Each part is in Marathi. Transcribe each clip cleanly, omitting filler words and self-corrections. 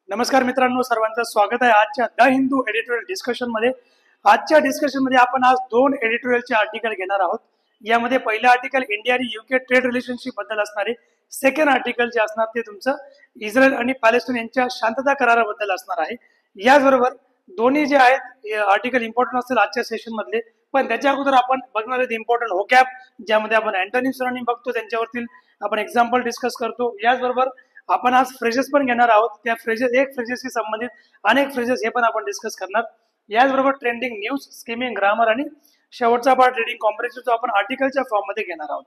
नमस्कार मित्रांनो, सर्वांचं स्वागत आहे आजच्या द हिंदू एडिटोरियल डिस्कशन मध्ये. आजच्या डिस्कशन मध्ये आपण आज दोन एडिटोरियलचे आर्टिकल घेणार आहोत. यामध्ये पहिलं आर्टिकल इंडिया आणि युके ट्रेड रिलेशनशिप बद्दल असणार आहे. सेकंड आर्टिकल जे असणार ते तुमचं इस्रायल आणि पॅलेस्टाईन यांच्या शांतता कराराबद्दल असणार आहे. याचबरोबर दोन्ही जे आहेत आर्टिकल इम्पॉर्टंट असतील आजच्या सेशन मधले, पण त्याच्या अगोदर आपण बघणार आहेत इम्पॉर्टंट होकॅब, ज्यामध्ये आपण अँटोनिम सिनोनिम बघतो, त्यांच्यावरती आपण एक्झाम्पल डिस्कस करतो. याचबरोबर आपण आज फ्रेजेस पण घेणार आहोत. त्या फ्रेजेस एक फ्रेजेसशी संबंधित अनेक फ्रेजेस हे पण आपण डिस्कस करणार. याचबरोबर ट्रेंडिंग न्यूज, स्कीमिंग, ग्रामर आणि शेवटचा पार्ट रिडिंग कॉम्प्रेहेन्सिव्ह जो आपण आर्टिकलच्या फॉर्म मध्ये घेणार आहोत.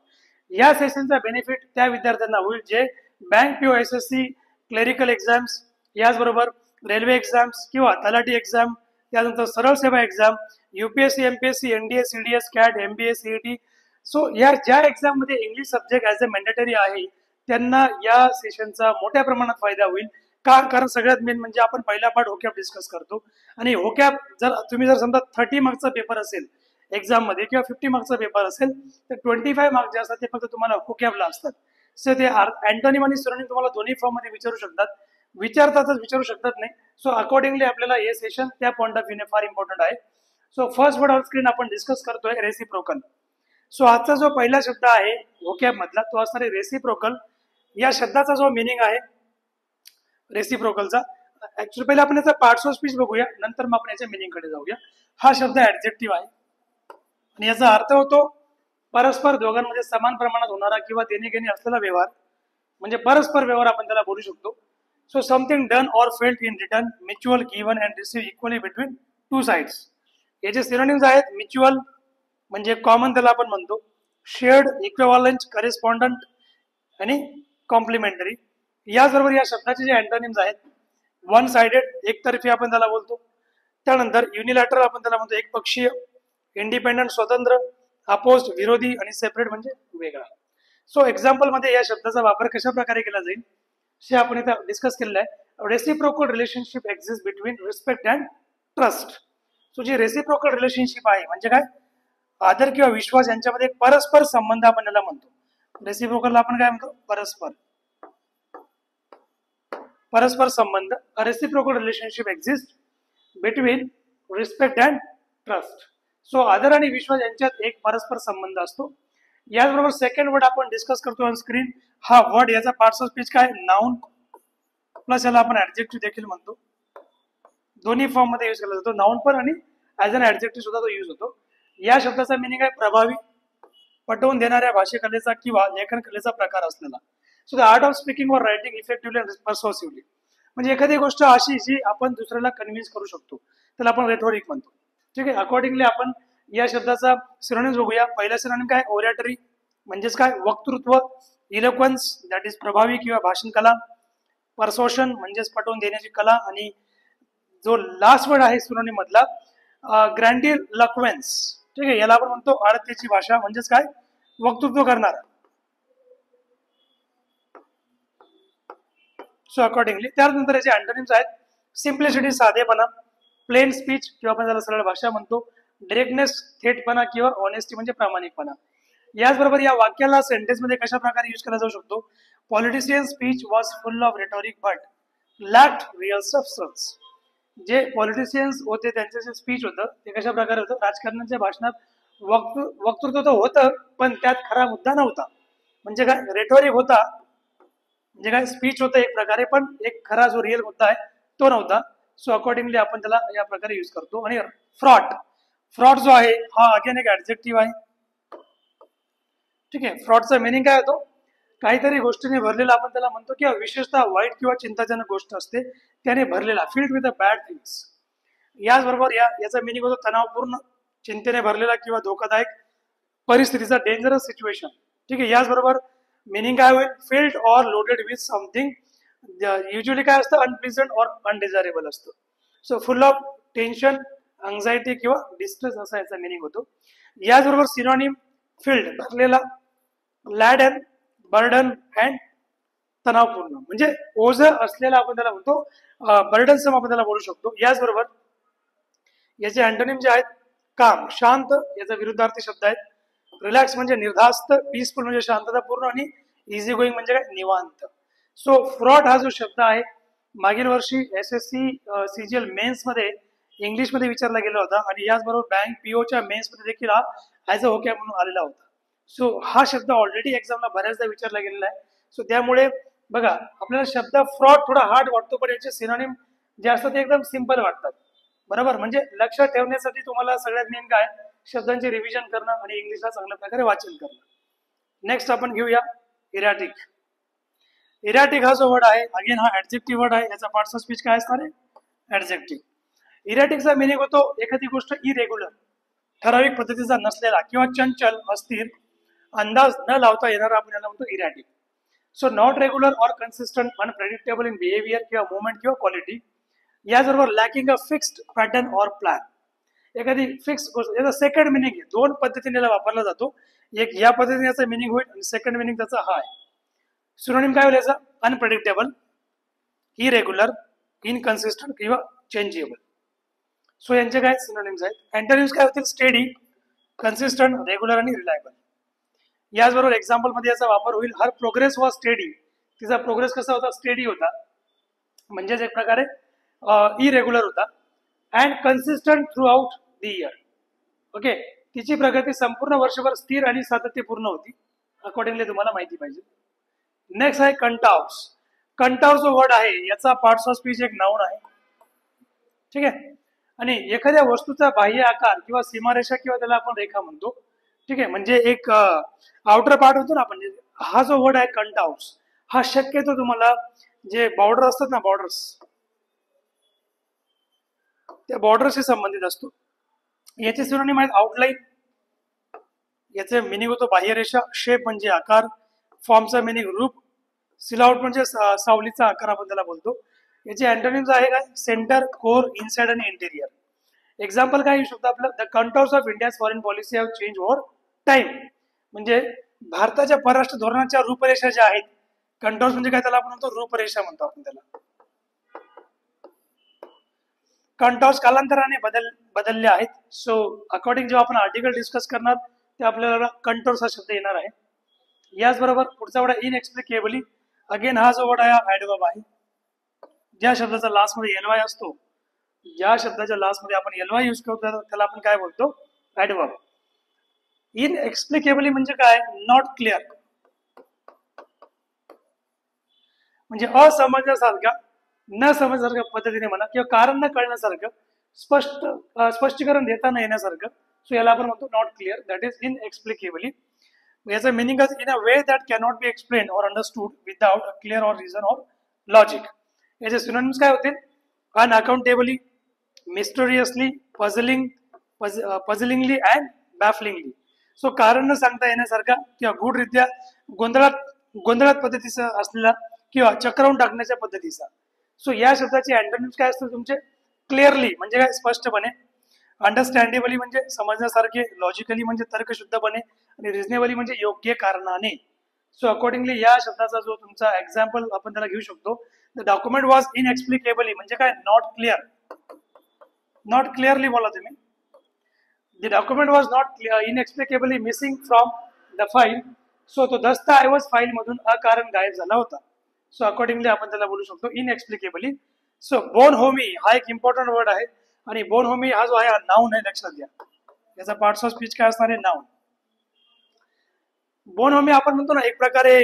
या सेशनचा बेनिफिट त्या विद्यार्थ्यांना होईल जे bank PO SSC, clerical exams, याचबरोबर रेल्वे एक्झाम्स किंवा तलाठी एक्झाम, त्यानंतर सरळ सेवा exam, UPSC, MPSC, NDA, CDS, cat, MBA, CET. So या ज्या एक्झाम मध्ये English subject as a mandatory आहे त्यांना या सेशनचा मोठ्या प्रमाणात फायदा होईल. कारण सगळ्यात मेन म्हणजे आपण पहिला पार्ट होकॅब डिस्कस करतो. आणि होकॅब जर समजा 30 मार्क्सचा पेपर असेल एक्झाम मध्ये किंवा 50 मार्क्सचा पेपर असेल तर 25 मार्क्स जे असतात ते फक्त तुम्हाला होकॅबला असतात. सो ते अँटोनिम आणि सिनोनिम तुम्हाला दोन्ही फॉर्म मध्ये विचारू शकतात, विचारू शकतात नाही. सो अकॉर्डिंगली आपल्याला हे सेशन त्या पॉईंट ऑफ व्ह्यूने फार इम्पॉर्टंट आहे. So first word on screen आपण डिस्कस करतोय रेसिप्रोकल. सो आजचा जो पहिला शब्द आहे होकॅब मधला तो असणार आहे रेसिप्रोकल. या शब्दाचा जो मिनिंग आहे रेसिप्रोकलचा, ऍक्च्युअली पहिले आपण याचा पार्ट्स ऑफ स्पीच बघूया, नंतर मग आपण याच्या मिनिंग कडे जाऊया. हा शब्द ऍडजेक्टिव्ह आहे आणि याचा अर्थ होतो परस्पर दोघांमध्ये समान प्रमाणात होणारा किंवा देणे घेणे असलेला व्यवहार, म्हणजे परस्पर व्यवहार आपण त्याला बोलू शकतो. So something done or felt in return, mutual, given and receive equally between two sides. याचे सिनोनिम्स आहेत म्युच्युअल म्हणजे कॉमन त्याला आपण म्हणतो, शेअर्ड, इक्विव्हॅलंट, करेस्पॉन्डंट आणि कॉम्प्लिमेंटरी. याचबरोबर या शब्दाचे जे अँटोनिम्स आहेत वन साइडेड, एकतर्फी आपण त्याला बोलतो. त्यानंतर युनिलॅटरल आपण त्याला म्हणतो एकपक्षीय, इंडिपेंडंट स्वतंत्र, अपोज्ड विरोधी आणि सेपरेट म्हणजे वेगळा. सो एक्झाम्पल मध्ये या शब्दाचा वापर कशा प्रकारे केला जाईल हे आपण इथं डिस्कस केलेलं आहे. Reciprocal relationship exist between respect and trust. So जी रेसिप्रोकल रिलेशनशिप आहे म्हणजे काय, आदर किंवा विश्वास यांच्यामध्ये एक परस्पर संबंध आपण याला म्हणतो. रेसिप्रोकल आपण काय म्हणतो, परस्पर संबंध. Reciprocal relationship exist between respect and trust. So आदर आणि विश्वास यांच्यात एक परस्पर संबंध असतो. याचबरोबर सेकंड वर्ड आपण डिस्कस करतो ऑन स्क्रीन. हा वर्ड याचा पार्ट्स ऑफ स्पीच काय, नाउन प्लस याला आपण ऍडजेक्टिव्ह देखील म्हणतो. दोन्ही फॉर्म मध्ये युज केला जातो, नाउन पण आणि ऍज अन ऍडजेक्टिव्ह सुद्धा तो युज होतो. या शब्दाचा मिनिंग आहे प्रभावी, पटवून देणाऱ्या भाषेकलेचा किंवा लेखन कलेचा प्रकार असलेला. So the art of speaking और रायटिंग इफेक्टिव्हली अँड पर्सुएसिव्हली, म्हणजे एखादी गोष्ट अशी जी आपण दुसऱ्याला कन्व्हिन्स करू शकतो त्याला आपण रेटोरिक म्हणतो. ठीक आहे. अकॉर्डिंगली आपण या शब्दाचा सिनोनिम्स बघूया. पहिला सिनोनिम काय, ओरॅटरी म्हणजेच काय, वक्तृत्व, इलोक्वन्स दॅट इज प्रभावी किंवा भाषण कला, परसोशन म्हणजेच पटवून देण्याची कला, आणि जो लास्ट वर्ड आहे सिनोनिम मधला ग्रँडिलक्वेन्स. ठीक आहे, याला आपण म्हणतो आडतेची भाषा म्हणजेच काय, वक्तृत्व करणारा. सो अकॉर्डिंगली त्यानंतर याचे अँटोनिम्स आहेत सिम्प्लिसिटी, साधेपणा, प्लेन स्पीच किंवा आपण त्याला सरळ भाषा म्हणतो, डिरेक्टनेस, थेटपणा किंवा ऑनेस्टी म्हणजे प्रामाणिकपणा. याचबरोबर या वाक्याला सेंटेन्स मध्ये कशा प्रकारे युज केला जाऊ शकतो, politician speech was full of rhetoric but lacked real substance. जे पॉलिटिशियन्स होते त्यांचं जे स्पीच होतं ते कशा प्रकारे होतं, राजकारणाच्या भाषणात वक्तृत्व तर होतं पण त्यात खरा मुद्दा नव्हता. म्हणजे काय, रेटोरिक होता म्हणजे काय, स्पीच होतं एक प्रकारे पण एक खरा जो रिअल मुद्दा आहे तो नव्हता. सो अकॉर्डिंगली आपण त्याला या प्रकारे युज करतो. आणि फ्रॉड जो आहे हा अगेन एक ऍडजेक्टिव्ह आहे. ठीक आहे. फ्रॉडचा मिनिंग काय होतो, काहीतरी गोष्टीने भरलेला आपण त्याला म्हणतो, किंवा विशेषतः वाईट किंवा चिंताजनक गोष्ट असते त्याने भरलेला, filled with the bad things. याचबरोबर याचा मिनिंग होतो तणावपूर्ण, चिंतेने भरलेला किंवा धोकादायक परिस्थितीचा, डेंजरस सिच्युएशन. ठीक आहे. याचबरोबर मिनिंग काय होईल, field or loaded with something, usually काय असतं, अनप्लिझंट ऑर अनडिझायरेबल असतं. So full of tension, anxiety किंवा डिस्ट्रेस असा याचा मिनिंग होतो. याचबरोबर सिनोनिम फिल्ड भरलेला, लॅडन, बर्डन अँड तणावपूर्ण म्हणजे ओझ असलेला आपण त्याला म्हणतो, बर्डनसम आपण त्याला बोलू शकतो. याचबरोबर याचे अँटोनिम जे आहेत काम, शांत याचा विरुद्धार्थी शब्द आहेत. रिलॅक्स म्हणजे निर्धास्त, पीसफुल म्हणजे शांततापूर्ण, आणि इझी गोईंग म्हणजे काय, निवांत. सो फ्रॉड हा जो शब्द आहे मागील वर्षी SSC CGL मेन्स मध्ये इंग्लिश मध्ये विचारला गेला होता आणि याचबरोबर बँक POच्या मेन्स मध्ये देखील हा ॲज अ होकॅब म्हणून आलेला होता. सो हा शब्द ऑलरेडी एक्झामला बऱ्याचदा विचारला गेलेला आहे. सो त्यामुळे बघा आपल्याला शब्द फ्रॉड थोडा हार्ड वाटतो, पण याचे सिनोनिम जे असतात ते एकदम सिंपल वाटतात. बरोबर, म्हणजे लक्षात ठेवण्यासाठी तुम्हाला सगळ्यात मेन काय शब्दांचे रिव्हिजन करणं आणि इंग्लिशला चांगल्या प्रकारे वाचन करणं. नेक्स्ट आपण घेऊया इरॅटिक. इरॅटिक हा जो वर्ड आहे अगेन हा ऍडजेक्टिव्ह वर्ड आहे. याचा पार्ट्स ऑफ स्पीच काय असणार आहे? ऍडजेक्टिव्ह. इरॅटिकचा मिनिंग होतो एखादी गोष्ट इरेग्युलर, ठराविक पद्धतीचा नसलेला किंवा चंचल, अस्थिर, अंदाज न लावता येणारा आपण याला म्हणतो erratic. So not regular or consistent, unpredictable in behaviour किंवा मुवमेंट किंवा क्वालिटी. याचबरोबर lacking a fixed pattern or plan. एखादी फिक्स गोष्ट, याचा सेकंड मिनिंग आहे, दोन पद्धतीने वापरला जातो. एक या पद्धतीने याचा मिनिंग होईल आणि सेकंड मिनिंग त्याचा हा आहे. सिनोनिम काय होईल याचा? अनप्रेडिक्टेबल, इरेग्युलर, इनकन्सिस्टंट किंवा चेंजेबल. सो यांचे काय सिनोनिम्स आहेत. अँटोनिम्स काय होतील? स्टेडी, कन्सिस्टंट, रेग्युलर आणि रिलायबल. याचबरोबर एक्झाम्पल मध्ये याचा वापर होईल. हर प्रोग्रेस वॉज स्टेडी. तिचा प्रोग्रेस कसा होता? स्टेडी होता, म्हणजेच एक प्रकारे इरेग्युलर होता. And consistent through out the year. Okay, तिची प्रगती संपूर्ण वर्षभर स्थिर आणि सातत्यपूर्ण होती. अकॉर्डिंगली तुम्हाला माहिती पाहिजे. नेक्स्ट आहे कंटाउस. कंटाउस जो वर्ड आहे याचा पार्ट्स ऑफ स्पीच एक नाउन आहे. ठीक आहे, आणि एखाद्या वस्तूचा बाह्य आकार किंवा सीमारेषा किंवा त्याला आपण रेखा म्हणतो. ठीक आहे, म्हणजे एक आउटर पार्ट होतो ना आपण. हा जो वर्ड आहे कंटाउस हा शक्यतो तुम्हाला जे बॉर्डर असतात ना, बॉर्डर्स, त्या बॉर्डरशी संबंधित असतो. याचे सिनोनिम आहेत आउटलाईन, याचे मिनिंग होतो बाह्यरेषा, शेप म्हणजे आकार, फॉर्मचा मिनिंग रूप, सिलआउट म्हणजे सावलीचा आकार आपण त्याला बोलतो. याचे अँटोनिम्स आहे काय? सेंटर, कोर, इनसाइड आणि इंटेरियर. एक्झाम्पल काय येऊ शकतो आपलं? The contours of India's foreign policy have change over time. म्हणजे भारताच्या परराष्ट्र धोरणाच्या रूपरेषा ज्या आहेत, कंटोर्स म्हणजे काय त्याला आपण म्हणतो? रूपरेषा म्हणतो आपण त्याला. कंटोर्स कालांतराने बदलले आहेत. सो अकॉर्डिंग जेव्हा आपण आर्टिकल डिस्कस करणार ते आपल्याला कंटोर्स हा शब्द येणार आहे. याचबरोबर पुढचा वर्ड इनएक्सप्लिकेबली. अगेन हा जो वर्ड आहे हा ऍडवर्ब आहे. ज्या शब्दाचा लास्ट मध्ये एलवाय असतो, ज्या शब्दाच्या लास्ट मध्ये आपण एलवाय यूज करतो त्याला आपण काय बोलतो? ऍडवर्ब. इनएक्सप्लिकेबली म्हणजे काय? नॉट क्लिअर, म्हणजे असमजण्यासारखा, न समजण्यासारख्या पद्धतीने म्हणा किंवा कारण न कळण्यासारखं, स्पष्टीकरण देता न येण्यासारखं. सो याला आपण म्हणतो not clear, that is inexplicably. याचा meaning in a way that cannot be explain or understood without a clear or reason or logic. याचे सिनोनिम्स काय होतील? अनअकाउंटेबली, मिस्टरियसली, पझलिंगली अँड बॅफलिंगली. सो कारण न सांगता येण्यासारखा किंवा गूढरित्या गोंधळात पद्धतीचा असलेला किंवा चक्रावून टाकण्याच्या पद्धतीचा. सो या शब्दाचे अँटोनिम्स काय असतील तुमचे? क्लिअरली म्हणजे काय? स्पष्टपणे, अंडरस्टँडेबली म्हणजे समजण्यासारखे, लॉजिकली म्हणजे तर्कशुद्धपणे, आणि रिझनेबली म्हणजे योग्य कारणाने. सो अकॉर्डिंगली या शब्दाचा जो तुमचा एक्झाम्पल आपण त्याला घेऊ शकतो. द डॉक्युमेंट वॉज इनएक्सप्लिकेबली म्हणजे काय? Not clear. नॉट क्लिअरली बोला तुम्ही. The document was not inexplicably missing from the file. So तो दस्तऐवज फाईल मधून अकारण गायब झाला होता. सो अकॉर्डिंगली आपण त्याला बोलू शकतो इनएक्सप्लिकेबली. सो बोन होमी हा एक इम्पॉर्टंट वर्ड आहे, आणि बोन होमी हा जो आहे हा नाउन आहे, लक्षात घ्या. याचा पार्ट्स ऑफ स्पीच काय असणार आहे? नाउन. बोन होमी आपण म्हणतो ना, एक प्रकारे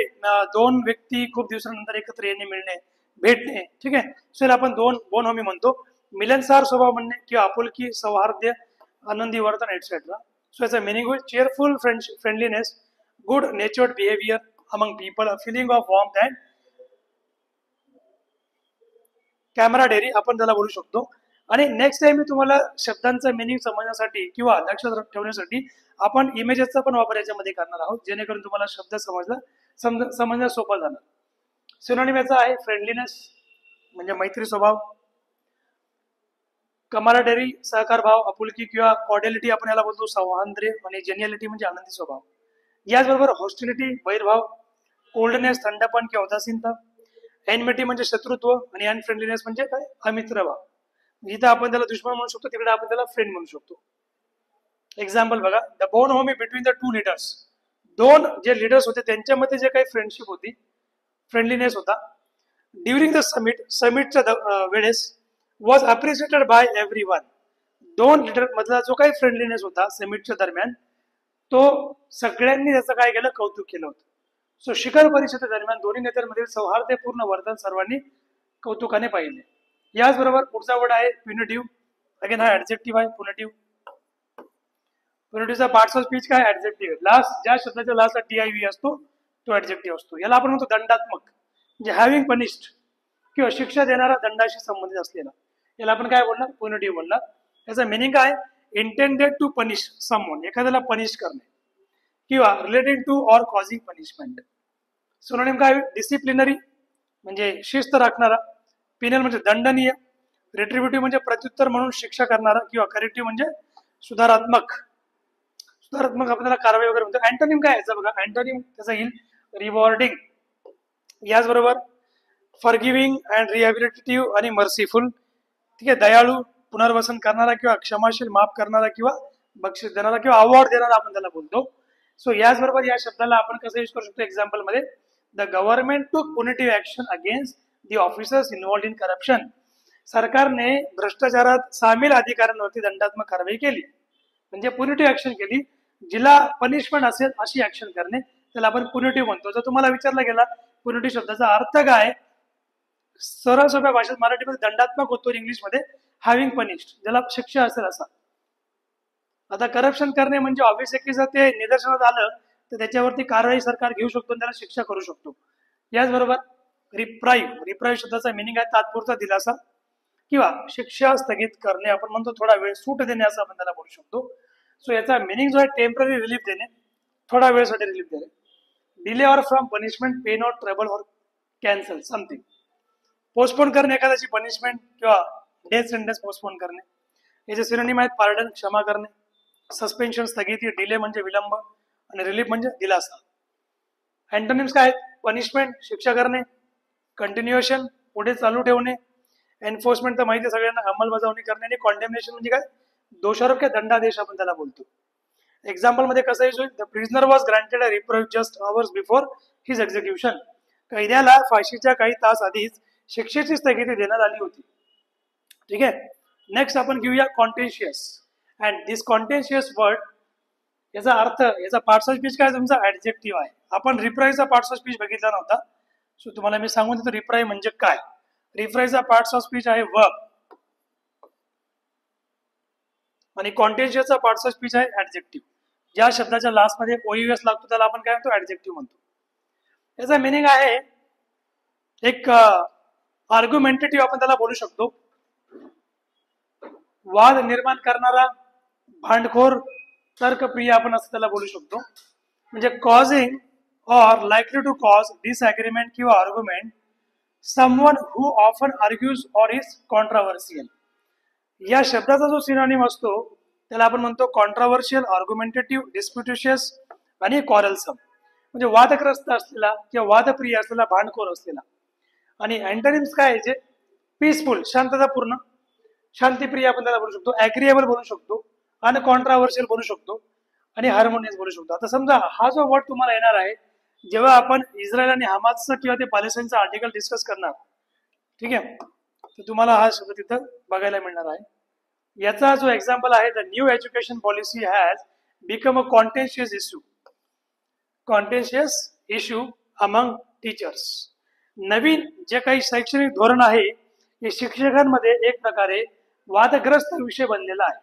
दोन व्यक्ती खूप दिवसानंतर एकत्र येणे, मिळणे, भेटणे. ठीक आहे, सो याला आपण बोन होमी म्हणतो. मिलनसार स्वभाव म्हणणे किंवा आपुलकी, सौहार्द्य, आनंदी वर्तन एटसेट्रा. सो याचा मिनिंग होईल cheerful, friendliness, good natured behaviour among people, a feeling of warmth and camaraderie आपण त्याला बोलू शकतो. आणि नेक्स्ट टाइम मी तुम्हाला शब्दांचं मिनिंग समजण्यासाठी किंवा लक्षात ठेवण्यासाठी आपण इमेजेसचा पण वापर याच्यामध्ये करणार आहोत, जेणेकरून तुम्हाला शब्द समजण्यास सोपा जाणार. सिनोनिम याचा आहे फ्रेंडलीनेस म्हणजे मैत्री स्वभाव, कमाराडेरी सहकार भाव, आपुलकी किंवा कॉर्डिलिटी आपण याला बोलतो सौहार्द्य, आणि जेन्युइनिटी म्हणजे आनंदी स्वभाव. याचबरोबर हॉस्टिलिटी वैरभाव, कोल्डनेस थंडपण किंवा उदासीनता, एनमिटी म्हणजे शत्रुत्व, आणि अनफ्रेंडलीनेस म्हणजे काय? अमित्रभाव. इथं आपण त्याला दुश्मन म्हणू शकतो, तिकडे आपण त्याला फ्रेंड म्हणू शकतो. एक्झाम्पल बघा, the bone Homi between the two leaders. दोन जे लीडर्स होते त्यांच्यामध्ये जे काही फ्रेंडशिप होती, फ्रेंडलीनेस होता, ड्युरिंग द समिटच्या वेळेस was appreciated by every one. 2 leader मधला जो काही फ्रेंडलीनेस होता समिटच्या दरम्यान, तो सगळ्यांनी त्याचं काय केलं, कौतुक केलं होतं. सो शिखर परिषदेदरम्यान दोन्ही नेत्यांमधील सौहार्दपूर्ण वर्तन सर्वांनी कौतुकाने पाहिले. याचबरोबर पुढचा वर्ड आहे प्युनिटिव्ह. अगेन हा ऍडजेक्टिव्ह आहे प्युनिटिव्ह. प्युनिटिव्हचा पार्ट्स ऑफ स्पीच काय, ऍडजेक्टिव्ह. लास्ट ज्या शब्दाच्या लास्टला TIV असतो तो ऍडजेक्टिव्ह असतो. याला आपण म्हणतो दंडात्मक, म्हणजे हॅव्हिंग पनिश्ड किंवा शिक्षा देणारा, दंडाशी संबंधित असलेला, याला आपण काय बोलणार, प्युनिटिव्ह बोलणार. याचा मिनिंग काय, इंटेंडेड टू पनिश समवन, एखाद्याला पनिश करणे, किंवा related to or causing punishment. Synonym काय, डिसिप्लिनरी म्हणजे शिस्त राखणारा, पिनल म्हणजे दंडनीय, रिट्रिब्युटिव्ह म्हणजे प्रत्युत्तर म्हणून शिक्षा करणारा, किंवा करेक्टिव्ह म्हणजे सुधारात्मक. सुधारात्मक आपल्याला कारवाई वगैरे म्हणतो. अँटोनिम काय याचा बघा, अँटोनिम त्याचा येईल रिवॉर्डिंग. याचबरोबर फॉरगिव्हिंग अँड रिहॅबिलिटेटिव्ह आणि मर्सीफुल, ठीक आहे, दयाळू, पुनर्वसन करणारा किंवा क्षमाशील, माफ करणारा किंवा बक्षीस देणारा किंवा अवॉर्ड देणारा आपण त्याला बोलतो. सो याचबरोबर या शब्दाला आपण कसं यूज करू शकतो एक्झाम्पल मध्ये, the government took punitive action against the officers involved in corruption. सरकारने भ्रष्टाचारात सामील अधिकाऱ्यांवरती दंडात्मक कारवाई केली, म्हणजे पुनिटिव्ह ऍक्शन केली. जिला पनिशमेंट असेल अशी ऍक्शन करणे, त्याला आपण पुनिटिव्ह म्हणतो. जर तुम्हाला विचारला गेला पुनिटिव्ह शब्दाचा अर्थ काय, सरळ सोप्या भाषेत मराठीमध्ये दंडात्मक होतो, इंग्लिशमध्ये हॅव्हिंग पनिश्ड, ज्याला शिक्षा असेल असा. आता करप्शन करणे म्हणजे ऑब्व्हियसली जर ते निदर्शनात आलं तर त्याच्यावरती कारवाई सरकार घेऊ शकतो आणि त्याला शिक्षा करू शकतो. याचबरोबर रिप्राईव्ह शब्दाचा मिनिंग आहे तात्पुरता दिलासा किंवा शिक्षा स्थगित करणे, आपण म्हणतो थोडा वेळ सूट देणे असं आपण त्याला बोलू शकतो. सो याचा मिनिंग जो आहे टेम्पररी रिलीफ देणे, थोडा वेळसाठी रिलीफ देणे. Delay or from punishment, pain or trouble or cancel something. Postpone करणे एखाद्याची पनिशमेंट किंवा डेथ सेंटेन्स पोस्टपोन करणे. याचे सिनोनिम आहेत पार्डन क्षमा करणे, सस्पेन्शन स्थगिती, डिले म्हणजे विलंब, आणि रिलीफ म्हणजे दिलासा. अँटोनिम्स काय आहेत, पनिशमेंट शिक्षा करणे, कंटिन्युएशन पुढे चालू ठेवणे, एन्फोर्समेंट तर माहिती आहे सगळ्यांना अंमलबजावणी करणे, आणि कॉन्डेमनेशन म्हणजे काय, दोषारोप दंडादेश आपण त्याला बोलतो. एक्झाम्पल मध्ये कसं यूज होईल, the prisoner was granted a reprieve just hours before his execution. कैद्याला फाशीच्या काही तास आधीच शिक्षेची स्थगिती देण्यात आली होती. ठीक आहे. नेक्स्ट आपण घेऊया कॉन्टेन्शियस. अँड दिस कॉन्टेन्शियस वर्ड, याचा अर्थ, याचा पार्ट्स ऑफ स्पीच काय, तुमचा ऍडजेक्टिव्ह आहे. आपण रिप्राईव्हचा पार्ट्स ऑफ स्पीच बघितला नव्हता, सो तुम्हाला मी सांगून देतो रिप्राईव्ह म्हणजे काय. रिप्राईव्हचा पार्ट्स ऑफ स्पीच आहे वर्ब, आणि कॉन्टेन्शियसचा पार्ट्स ऑफ स्पीच आहे ऍडजेक्टिव्ह. ज्या शब्दाच्या लास्ट मध्ये OUS लागतो त्याला आपण काय म्हणतो, ऍडजेक्टिव्ह म्हणतो. याचा मिनिंग आहे एक आर्ग्युमेंटेटिव्ह आपण त्याला बोलू शकतो, वाद निर्माण करणारा, भांडखोर, तर्कप्रिय आपण असं त्याला बोलू शकतो. म्हणजे causing or likely to cause disagreement किंवा argument, someone who often argues or is controversial. या शब्दाचा जो सिनोनिम असतो त्याला आपण म्हणतो कॉन्ट्राव्हर्शियल, आर्ग्युमेंटेटिव्ह, डिस्प्युटेशियस आणि कॉरलसम. म्हणजे वादग्रस्त असलेला किंवा वादप्रिय असलेला, भांडखोर असलेला. आणि अँटोनिम्स काय याचे, पीसफुल शांततापूर्ण, शांतिप्रिय आपण त्याला बोलू शकतो, ऍग्रीएबल बोलू शकतो, आणि कॉन्ट्राव्हर्शियल बोलू शकतो, आणि हार्मोनियस बोलू शकतो. आता समजा हा जो वर्ड तुम्हाला येणार आहे जेव्हा आपण इस्रायल आणि हमासचं किंवा ते पॅलेस्टाईनचं आर्टिकल डिस्कस करणार, ठीक आहे, तर तुम्हाला हा शब्द तिथं बघायला मिळणार आहे. याचा जो एक्झाम्पल आहे, the new education policy has become a contentious issue. Contentious issue among teachers. नवीन जे काही शैक्षणिक धोरण आहे हे शिक्षकांमध्ये एक प्रकारे वादग्रस्त विषय बनलेला आहे.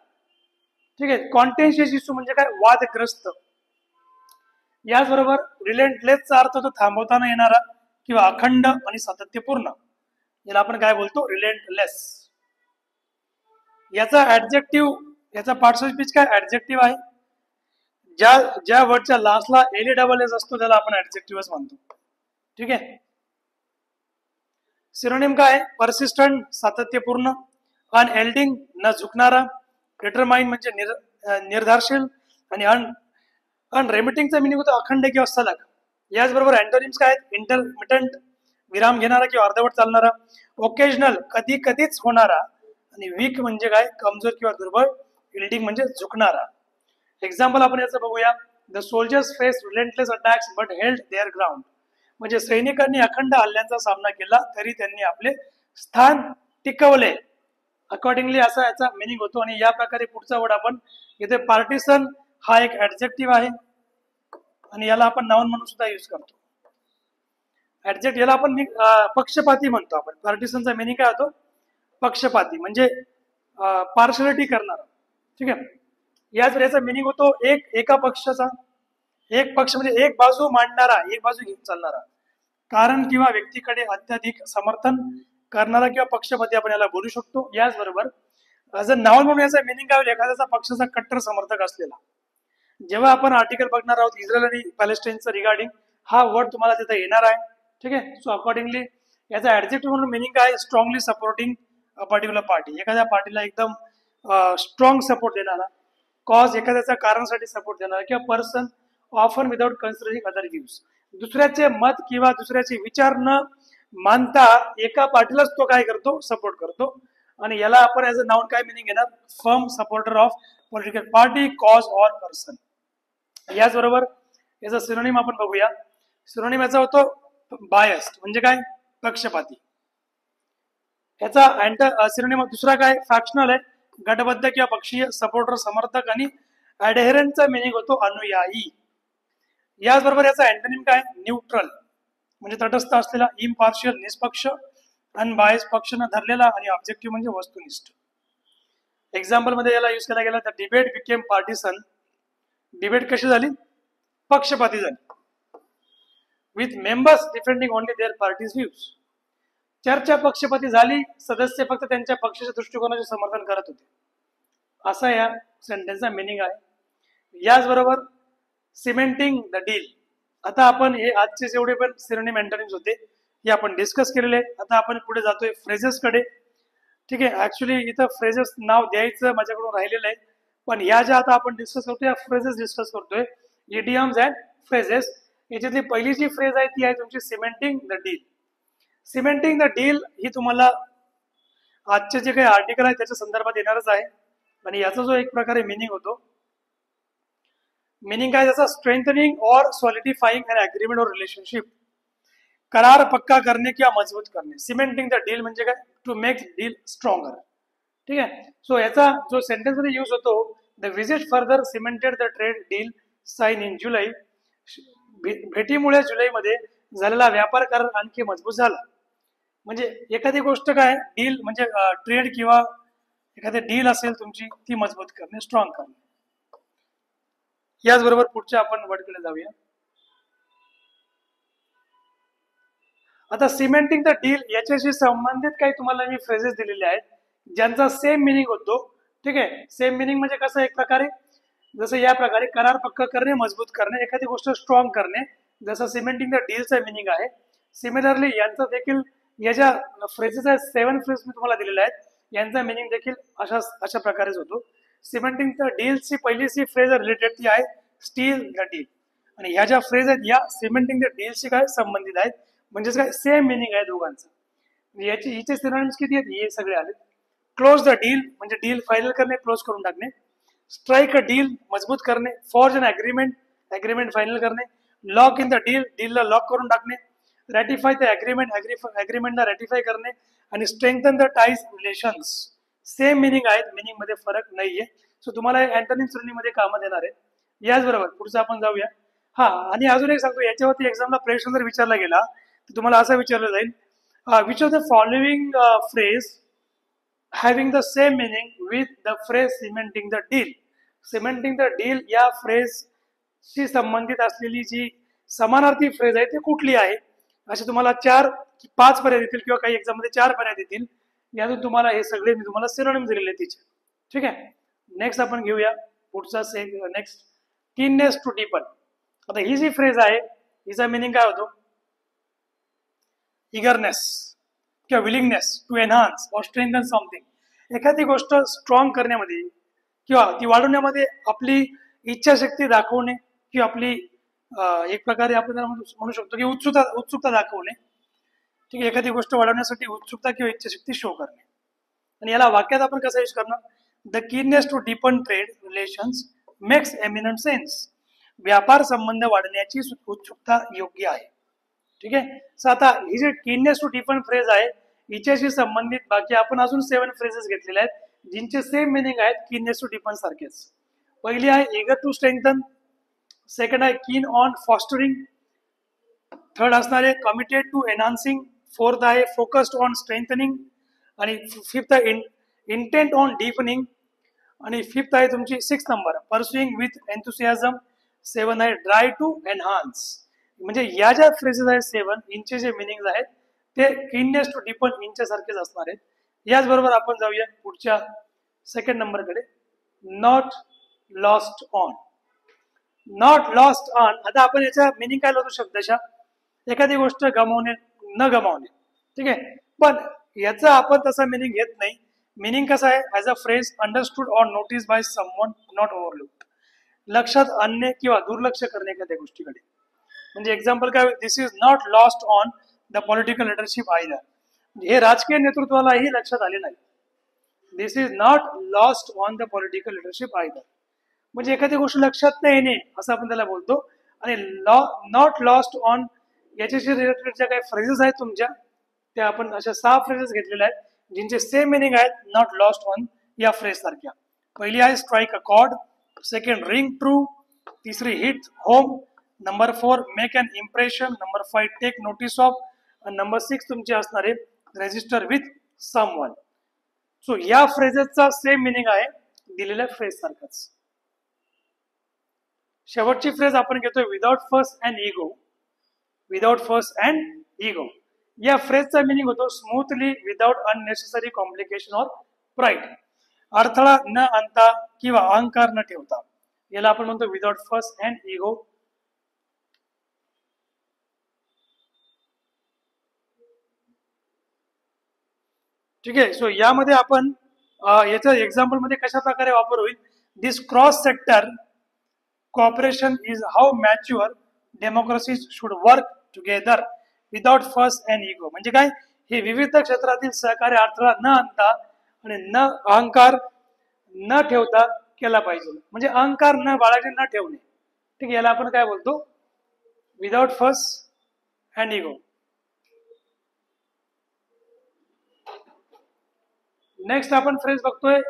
ठीक आहे. कॉन्टेन्शियस इश्यू म्हणजे काय, वादग्रस्त. याचबरोबर रिलेंटलेसचा अर्थ तो थांबवताना येणारा किंवा अखंड आणि सातत्यपूर्ण, याला आपण काय बोलतो, रिलेंटलेस. याचा ऍडजेक्टिव्ह, याचा पार्ट्स ऑफ स्पीच काय, ऍडजेक्टिव्ह आहे. ज्या वर्डच्या लास्टला LASS असतो त्याला आपण ऍडजेक्टिव्हच म्हणतो. ठीक आहे. सिनोनिम काय, परसिस्टंट सातत्यपूर्ण, अनएल्डिंग न झुकणारा, डिटरमाइन म्हणजे निर्धारशील, आणि अनरेमिटिंगचा मिनिंग होतो अखंड किंवा सलग. याचबरोबर अँटोनिम्स काय आहेत, इंटरमिटंट विराम घेणारा किंवा अर्धवट चालणारा, ओकेजनल कधी कधीच होणारा, आणि वीक म्हणजे काय, कमजोर किंवा दुर्बळ, इल्डिंग म्हणजे झुकणारा. एक्झाम्पल आपण याचं बघूया. The soldiers face relentless attacks but held their ground. म्हणजे सैनिकांनी अखंड हल्ल्यांचा सामना केला तरी त्यांनी आपले स्थान टिकवले. अकॉर्डिंगली असा याचा मिनिंग होतो. आणि या प्रकारे पुढचा वर्ड आपण इथे पार्टिसन हा एक ऍडजेक्टिव्ह आहे आणि याला आपण नाउन म्हणून सुद्धा यूज करतो. ऍडजेक्ट याला आपण पक्षपाती म्हणतो. आपण पार्टिसनचा मिनिंग काय होतो? पक्षपाती, म्हणजे पार्शलिटी करणारा. ठीक आहे. याच याचा मिनिंग होतो एका पक्षाचा. एक पक्ष म्हणजे एक बाजू मांडणारा, एक बाजू घेऊन चालणारा, कारण किंवा व्यक्तीकडे अत्याधिक समर्थन करणारा किंवा पक्षपाती आपण याला बोलू शकतो. याचबरोबर ॲज अ नाउन म्हणून याचा मिनिंग काय होईल? एखाद्याचा पक्षाचा कट्टर समर्थक असलेला. जेव्हा आपण आर्टिकल बघणार आहोत इस्रायल आणि पॅलेस्टाईनचं रिगार्डिंग, हा वर्ड तुम्हाला तिथे येणार आहे. ठीक आहे. सो अकॉर्डिंगली याचा ऍडजेक्टिव्ह म्हणून मिनिंग काय? Strongly supporting a particular party, एखाद्या पार्टीला एकदम स्ट्रॉंग सपोर्ट देणारा. कॉज एखाद्याचा कारणासाठी सपोर्ट देणारा. किंवा person often without considering other views, दुसऱ्याचे मत किंवा दुसऱ्याचे विचार न मानता एका पार्टीलाच तो काय करतो? सपोर्ट करतो. आणि याला आपण ऍज अ नाउन काय मिनिंग येणार? Firm supporter of political party, cause or person. याचबरोबर याचा सिनोनिम आपण बघूया. सिनोनिम याचा होतो बायस्ड, म्हणजे काय? पक्षपाती. याचा सिनोनिम दुसरा काय? फॅक्शनल आहे, गटबद्ध किंवा पक्षीय. सपोर्टर समर्थक. आणि ऍडहेरंटचा मिनिंग होतो अनुयायी. याचबरोबर याचा अँटोनिम काय? न्यूट्रल, म्हणजे तटस्थ असलेला. इम्पार्शियल निष्पक्ष. अनबायस पक्ष न धरलेला. आणि ऑब्जेक्टिव्ह म्हणजे वस्तुनिष्ठ. एक्झाम्पल मध्ये याला यूज केला गेला तर डिबेट बिकेम पार्टिसन. डिबेट कशी झाली? पक्षपाती झाली. With members defending only their parties views. चर्चा पक्षपाती झाली, सदस्य फक्त त्यांच्या पक्षाच्या दृष्टिकोनाचे समर्थन करत होते. असा या सेंटेन्सचा मिनिंग आहे. याचबरोबर सिमेंटिंग द डील. आता आपण हे आजचे जेवढे पण सिनोनिम अँटोनिम्स होते हे आपण डिस्कस केलेले. आता आपण पुढे जातोय फ्रेजेस कडे. ठीक आहे. ऍक्च्युली इथं फ्रेजेस नाव द्यायचं माझ्याकडून राहिलेलं आहे, पण ह्या ज्या आता आपण डिस्कस करतोय, फ्रेजेस डिस्कस करतोय, इडियम्स अँड फ्रेजेस. याच्यातली पहिली जी फ्रेज आहे ती आहे तुमची cementing the deal. Cementing the deal ही तुम्हाला आजचे जे काही आर्टिकल आहे त्याच्या संदर्भात येणारच आहे. आणि याचा जो एक प्रकारे मिनिंग होतो, मिनिंग काय त्याचा? स्ट्रेंथनिंग और सॉलिडिफाइंग एन अग्रीमेंट और रिलेशनशिप, करार पक्का करणे किंवा मजबूत करणे. सिमेंटिंग द डील म्हणजे काय? To make deal stronger. ठीक आहे. सो याचा जो सेंटेन्स मध्ये यूज होतो, the visit further cemented the trade deal sign in July. भेटीमुळे जुलैमध्ये झालेला व्यापार करार आणखी मजबूत झाला. म्हणजे एखादी गोष्ट काय? डील म्हणजे ट्रेड किंवा एखादी डील असेल तुमची, ती मजबूत करणे, स्ट्रॉंग करणे. याचबरोबर पुढच्या आपण वर्डकडे जाऊया. आता सिमेंटिंग द डील याच्याशी संबंधित काही तुम्हाला मी फ्रेजेस दिलेले आहेत ज्यांचा सेम मिनिंग होतो. ठीक आहे. सेम मिनिंग म्हणजे कसं? एक प्रकारे जसं या प्रकारे करार पक्का करणे, मजबूत करणे, एखादी गोष्ट स्ट्रॉंग करणे, जसं सिमेंटिंग द डीलचा मिनिंग आहे. सिमिलरली यांचा देखील या ज्या फ्रेजेस आहेत, 7 फ्रेज मी तुम्हाला दिलेल्या आहेत, यांचा मिनिंग देखील अशा प्रकारेच होतो. सिमेंटिंग द डीलची पहिलीची फ्रेज रिलेटेड ती आहे स्टील द डील. आणि ह्या ज्या फ्रेज आहेत या सिमेंटिंग द डीलशी काय संबंधित आहेत, म्हणजेच काय? सेम मिनिंग आहे दोघांचं. हिचे सिनोनिम्स किती आहेत? हे सगळे आले. क्लोज द डील म्हणजे डील फायनल करणे, क्लोज करून टाकणे. स्ट्राईक अ डील मजबूत करणे. Forge an agreement, agreement final करणे. लॉक इन द डील, डीलला लॉक करून टाकणे. रॅटिफाय द अग्रीमेंट, अग्रीमेंटला रॅटिफाय करणे. आणि strengthen the ties relations. Same meaning आहेत, मिनिंग मध्ये फरक नाहीये. सो तुम्हाला अँटोनिम सिनोनिम मध्ये कामं देणार आहे. याचबरोबर पुढचं आपण जाऊया. हा, आणि अजून एक सांगतो, याच्यावरती एक्झामला प्रश्न जर विचारला गेला तर तुम्हाला असं विचारलं जाईल, which of the following phrase having the same meaning with the phrase cementing the deal. Cementing the deal या फ्रेजशी संबंधित असलेली जी समानार्थी फ्रेज आहे ती कुठली आहे? असे तुम्हाला 4-5 पर्याय देतील किंवा काही एक्झाम मध्ये 4 पर्याय देतील. यातून तुम्हाला हे सगळे मी तुम्हाला सिनोनिम दिलेले तिचे. ठीक आहे. नेक्स्ट आपण घेऊया पुढचा नेक्स्ट कीननेस टू डीपन. आता ही जी फ्रेज आहे हिचा मिनिंग काय होतो? इगरनेस किंवा विलिंगनेस टू एनहान्स और स्ट्रेंथन समथिंग. एखादी गोष्ट स्ट्रॉंग करण्यामध्ये किंवा ती वाढवण्यामध्ये आपली इच्छाशक्ती दाखवणे किंवा आपली एक प्रकारे आपण म्हणू शकतो की उत्सुकता दाखवणे. ठीक आहे. एखादी गोष्ट वाढवण्यासाठी उत्सुकता किंवा इच्छाशक्ती शो करणे. आणि याला वाक्यात आपण कसं यूज करणार? The keenness to deepen trade relations makes eminent sense. व्यापार संबंध वाढण्याची उत्सुकता योग्य आहे. ठीक आहे. सो आता ही जी कीननेस टू डिफन फ्रेज आहे हिच्याशी संबंधित बाकी आपण अजून 7 फ्रेजेस घेतलेले आहेत जिंचे सेम मिनिंग आहेत कीननेस टू डिफन सारखेच. पहिली आहे एगर टू स्ट्रेंथन, सेकंड आहे कीन ऑन फॉस्टरिंग, थर्ड असणार आहे कमिटेड टू एनहान्सिंग, फोर्थ आहे फोकस्ड ऑन स्ट्रेंथनिंग, आणि फिफ्थ आहे इंटेंट ऑन डीपनिंग, आणि फिफ्थ आहे तुमची 6 नंबर परस्युइंग विथ एन्थुसियाझम, 7 आहे ड्राय टू एनहान्स. म्हणजे या ज्या फ्रेजेस आहेत 7 इंचे जे मिनिंग आहेत ते कीननेस टू डीपन इंच्या सारखेच असणार आहेत. याचबरोबर आपण जाऊया पुढच्या सेकंड नंबरकडे, not lost on. Not lost on, आता आपण याचा मिनिंग काय लावतो शब्दशः, एखादी गोष्ट गमावणे, न गमावणे, ठीक आहे. पण याचा आपण तसा मिनिंग घेत नाही. मिनिंग कसा आहे, as a phrase understood or notice by someone, not overlooked, लक्षात आणणे किंवा दुर्लक्ष करणे एखाद्या गोष्टीकडे. म्हणजे एक्झाम्पल काय, this is not lost on the political leadership either, हे राजकीय नेतृत्वालाही लक्षात आले नाही. This is not lost on the political leadership either, म्हणजे एखादी गोष्ट लक्षात नाही येणे असं आपण त्याला बोलतो. आणि नॉट लॉस्ट ऑन याच्याशी रिलेटेड ज्या काही फ्रेजेस आहेत तुमच्या, त्या आपण अशा 6 फ्रेजेस घेतलेल्या आहेत जिंचे सेम मिनिंग आहेत नॉट लॉस्ट ऑन या फ्रेज सारख्या. पहिली आहे strike a chord, second ring true, तिसरी hit home, number 4 make an impression, number 5 take notice of, आणि नंबर 6 तुमचे असणारे रजिस्टर विथ समवन. सो या फ्रेजेसचा सेम मिनिंग आहे दिलेल्या फ्रेज सारखाच. शेवटची फ्रेज आपण घेतोय without first and ego. Without first and ego या फ्रेजचा मिनिंग होतो smoothly without unnecessary complication or pride, अडथळा न आणता किंवा अहंकार न ठेवता, याला आपण म्हणतो विदाउट फर्स्ट अँड इगो. ठीक आहे. सो यामध्ये आपण याच्या एक्झाम्पल मध्ये कशा प्रकारे वापर होईल, this cross sector cooperation is how mature democracies should work together without fuss and ego. म्हणजे काय, हे विविध क्षेत्रातील सहकार्य अडथळा न आणता आणि न अहंकार न ठेवता केला पाहिजे. म्हणजे अहंकार न बाळगणे, न ठेवणे, ठीक आहे, याला आपण काय बोलतो, without fuss and ego. Next आपण फ्रेज बघतोय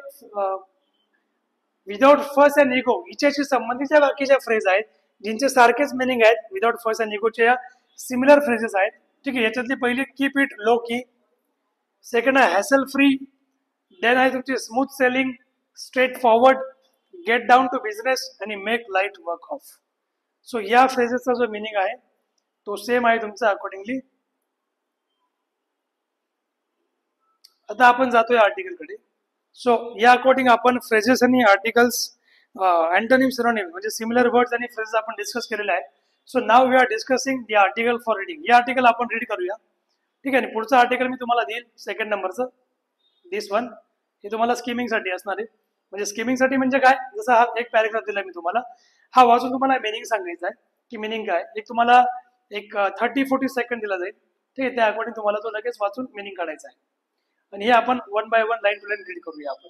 विदाउट फर्स्ट अँड इगो, हिच्याशी संबंधित बाकीच्या फ्रेज आहेत जिंचे सारखेच मिनिंग आहेत विदाउट फर्स्ट अँड इगोच्या सिमिलर फ्रेजेस आहेत. ठीक आहे. याच्यातली पहिली keep it low key, second आहे हॅसल फ्री, देन आहे तुमची smooth sailing, straightforward, get down to business, आणि make light work of. So या फ्रेजेसचा जो मिनिंग आहे तो सेम आहे तुमचा अकॉर्डिंगली. आता आपण जातोय आर्टिकलकडे. सो या अकॉर्डिंग आपण फ्रेजेस आणि आर्टिकल्स, अँटोनिम, सिनोनिम म्हणजे सिमिलर वर्ड्स आणि फ्रेजेस आपण डिस्कस केलेले आहेत. So now we are discussing the article for reading. हे आर्टिकल आपण रीड करूया. ठीक आहे. पुढचं आर्टिकल मी तुम्हाला देईल सेकंड नंबरचं, दिस वन, हे तुम्हाला स्कीमिंगसाठी असणार आहे. म्हणजे स्कीमिंगसाठी म्हणजे काय, जसं हा एक पॅरेग्राफ दिला मी तुम्हाला, हा वाचून तुम्हाला मिनिंग सांगायचा आहे की मिनिंग काय. एक तुम्हाला एक 30-40 सेकंड दिला जाईल. ठीक आहे. त्या अकॉर्डिंग तुम्हाला तो लगेच वाचून मिनिंग काढायचा आहे. आणि हे आपण 1 by 1 line to line read करूया आपण.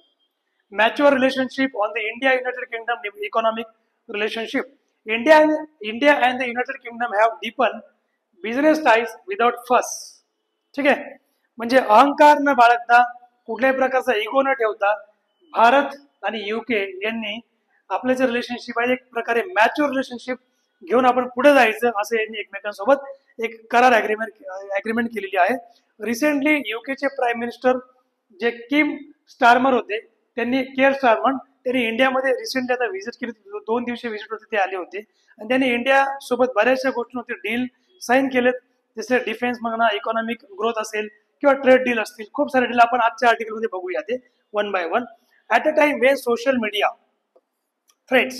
Mature relationship on the India United Kingdom economic relationship. India and the United Kingdom have deepen business ties without fuss. ठीक आहे. म्हणजे अहंकार न बाळगता, कुठल्याही प्रकारचा इगो न ठेवता भारत आणि युके यांनी आपले जे रिलेशनशिप आहे एक प्रकारे मॅच्युअर रिलेशनशिप घेऊन आपण पुढे जायचं असं यांनी एकमेकांसोबत एक करार अग्रीमेंट केलेली आहे. रिसेंटली युकेचे प्राईम मिनिस्टर जे किम स्टार्मर होते, त्यांनी केअर स्टार्मर, त्यांनी इंडियामध्ये रिसेंटली आता व्हिजिट केली, 2 दिवसीय व्हिजिट होते, ते आले होते आणि त्यांनी इंडिया सोबत बऱ्याचशा गोष्टींवरती डील साईन केलेत. जसे डिफेन्स म्हणा, इकॉनॉमिक ग्रोथ असेल किंवा ट्रेड डील असतील, खूप सारे डील आपण आजच्या आर्टिकलमध्ये बघूया ते 1 by 1. At a time Wien social media threats,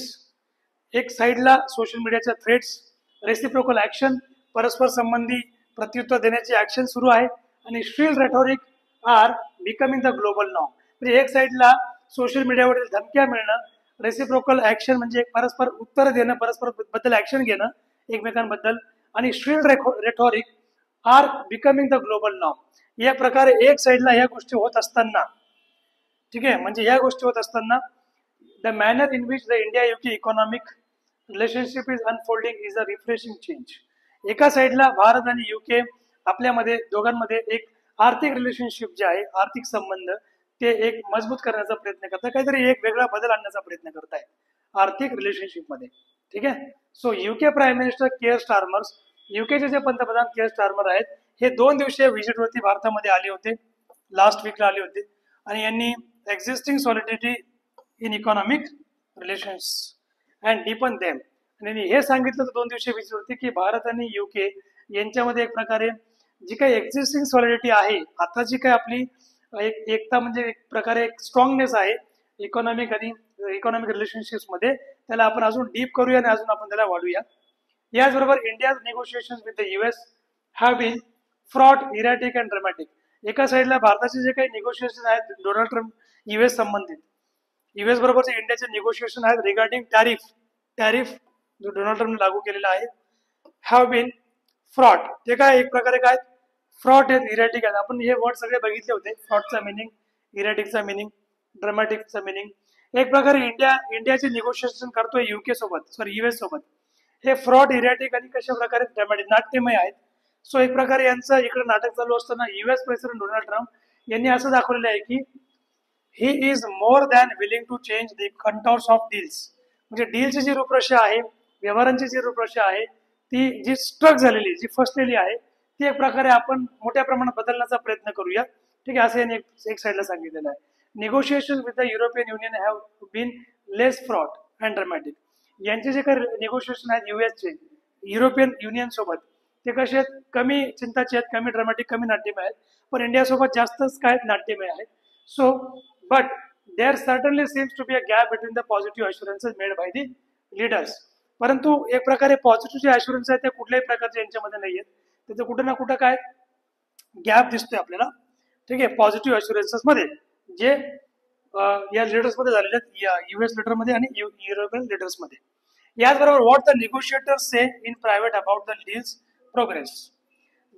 एक साईडला सोशल मीडियाच्या थ्रेट्स, रेसिप्रोकल ऍक्शन, परस्पर संबंधी प्रत्युत्तर देण्याची ऍक्शन सुरू आहे, आणि shrill rhetoric are becoming the global norm. म्हणजे एक साईडला सोशल मीडियावरील धमक्या मिळणं, रेसिप्रोकल ऍक्शन म्हणजे परस्पर उत्तर देणं, परस्पर बद्दल ऍक्शन घेणं एकमेकांबद्दल, आणि shrill rhetoric are becoming the global norm. या प्रकारे एक साईडला ह्या गोष्टी होत असताना, ठीक आहे, म्हणजे ह्या गोष्टी होत असताना the manner in which the India UK economic relationship is unfolding is a refreshing change. एका साईडला भारत आणि युके आपल्यामध्ये दोघांमध्ये एक आर्थिक रिलेशनशिप जे आहे, आर्थिक संबंध ते एक मजबूत करण्याचा प्रयत्न करतात, काहीतरी एक वेगळा बदल आणण्याचा प्रयत्न करतायत आर्थिक रिलेशनशिप मध्ये. ठीक आहे. So UK prime minister Keir Starmers, युकेचे जे पंतप्रधान केअर स्टार्मर आहेत, हे 2 दिवसीय व्हिजिटवरती भारतामध्ये आले होते, लास्ट वीकला आले होते. आणि यांनी existing solidity in economic relations and deepen them. आणि हे सांगितलं 2 दिवसीय व्हिजिटवरती की भारत आणि युके यांच्यामध्ये एक प्रकारे जी काही एक्झिस्टिंग सॉलिडिटी आहे, आता जी काही आपली एकता म्हणजे एक प्रकारे एक स्ट्रॉंगनेस आहे इकॉनॉमिक आणि इकॉनॉमिक रिलेशनशिप्स मध्ये, त्याला आपण अजून डीप करूया आणि अजून आपण त्याला वाढूया. याचबरोबर India negotiation with the US have been fraud, erratic and dramatic. एका साईडला भारताचे जे काही निगोशिएशन आहेत डोनाल्ड ट्रम्प US संबंधित, US बरोबरचे इंडियाचे निगोशिएशन आहेत रिगार्डिंग टॅरिफ जो डोनाल्ड ट्रम्पने लागू केलेला आहे, हॅव बीन फ्रॉड. ते काय एक प्रकारे काय फ्रॉड आहेत, इरॅटिक आहेत. आपण हे वर्ड सगळे बघितले होते, फ्रॉडचा मिनिंग, इरॅटिकचा मिनिंग, ड्रामॅटिकचा मिनिंग. एक प्रकारे इंडियाचे निगोशिएशन करतोय युके सोबत, सॉरी US सोबत, हे फ्रॉड, इरॅटिक आणि कशा प्रकारे ड्रामॅटिक, नाट्यमय आहेत. सो एक प्रकारे यांचं इकडे नाटक चालू असताना US प्रेसिडेंट डोनाल्ड ट्रम्प यांनी असं दाखवलेलं आहे की he is more than willing to change the contours of deals. म्हणजे डीलची जी रूपरेषा आहे, व्यवहारांची जी रूपरेषा आहे, ती जी स्ट्रक झालेली, जी फसलेली आहे, ती एक प्रकारे आपण मोठ्या प्रमाणात बदलण्याचा प्रयत्न करूया. ठीक आहे, असं यांनी एक साईडला सांगितलेलं आहे. Negotiation with the European Union have been less fraught and dramatic. यांचे जे काही निगोशिएशन आहेत युएसचे युरोपियन युनियन सोबत, ते कसे आहेत, कमी चिंताचे आहेत, कमी ड्रामॅटिक, कमी नाट्यमय आहेत. पण इंडियासोबत जास्तच काय नाट्यमय आहेत. So but there certainly seems to be a gap between the positive assurances made by the leaders. परंतु एक प्रकारे पॉझिटिव्ह जे अश्युरन्स आहेत ते कुठल्याही प्रकारचे यांच्यामध्ये नाही आहेत. त्याचं कुठं ना कुठं काय गॅप दिसतोय आपल्याला. ठीक आहे, पॉझिटिव्ह अश्युरन्सेस मध्ये जे या लिडर्स मध्ये झालेले आहेत, US लिडर मध्ये आणि युरोपियन लिडर्स मध्ये. याचबरोबर what the negotiators say in private about the deals progress.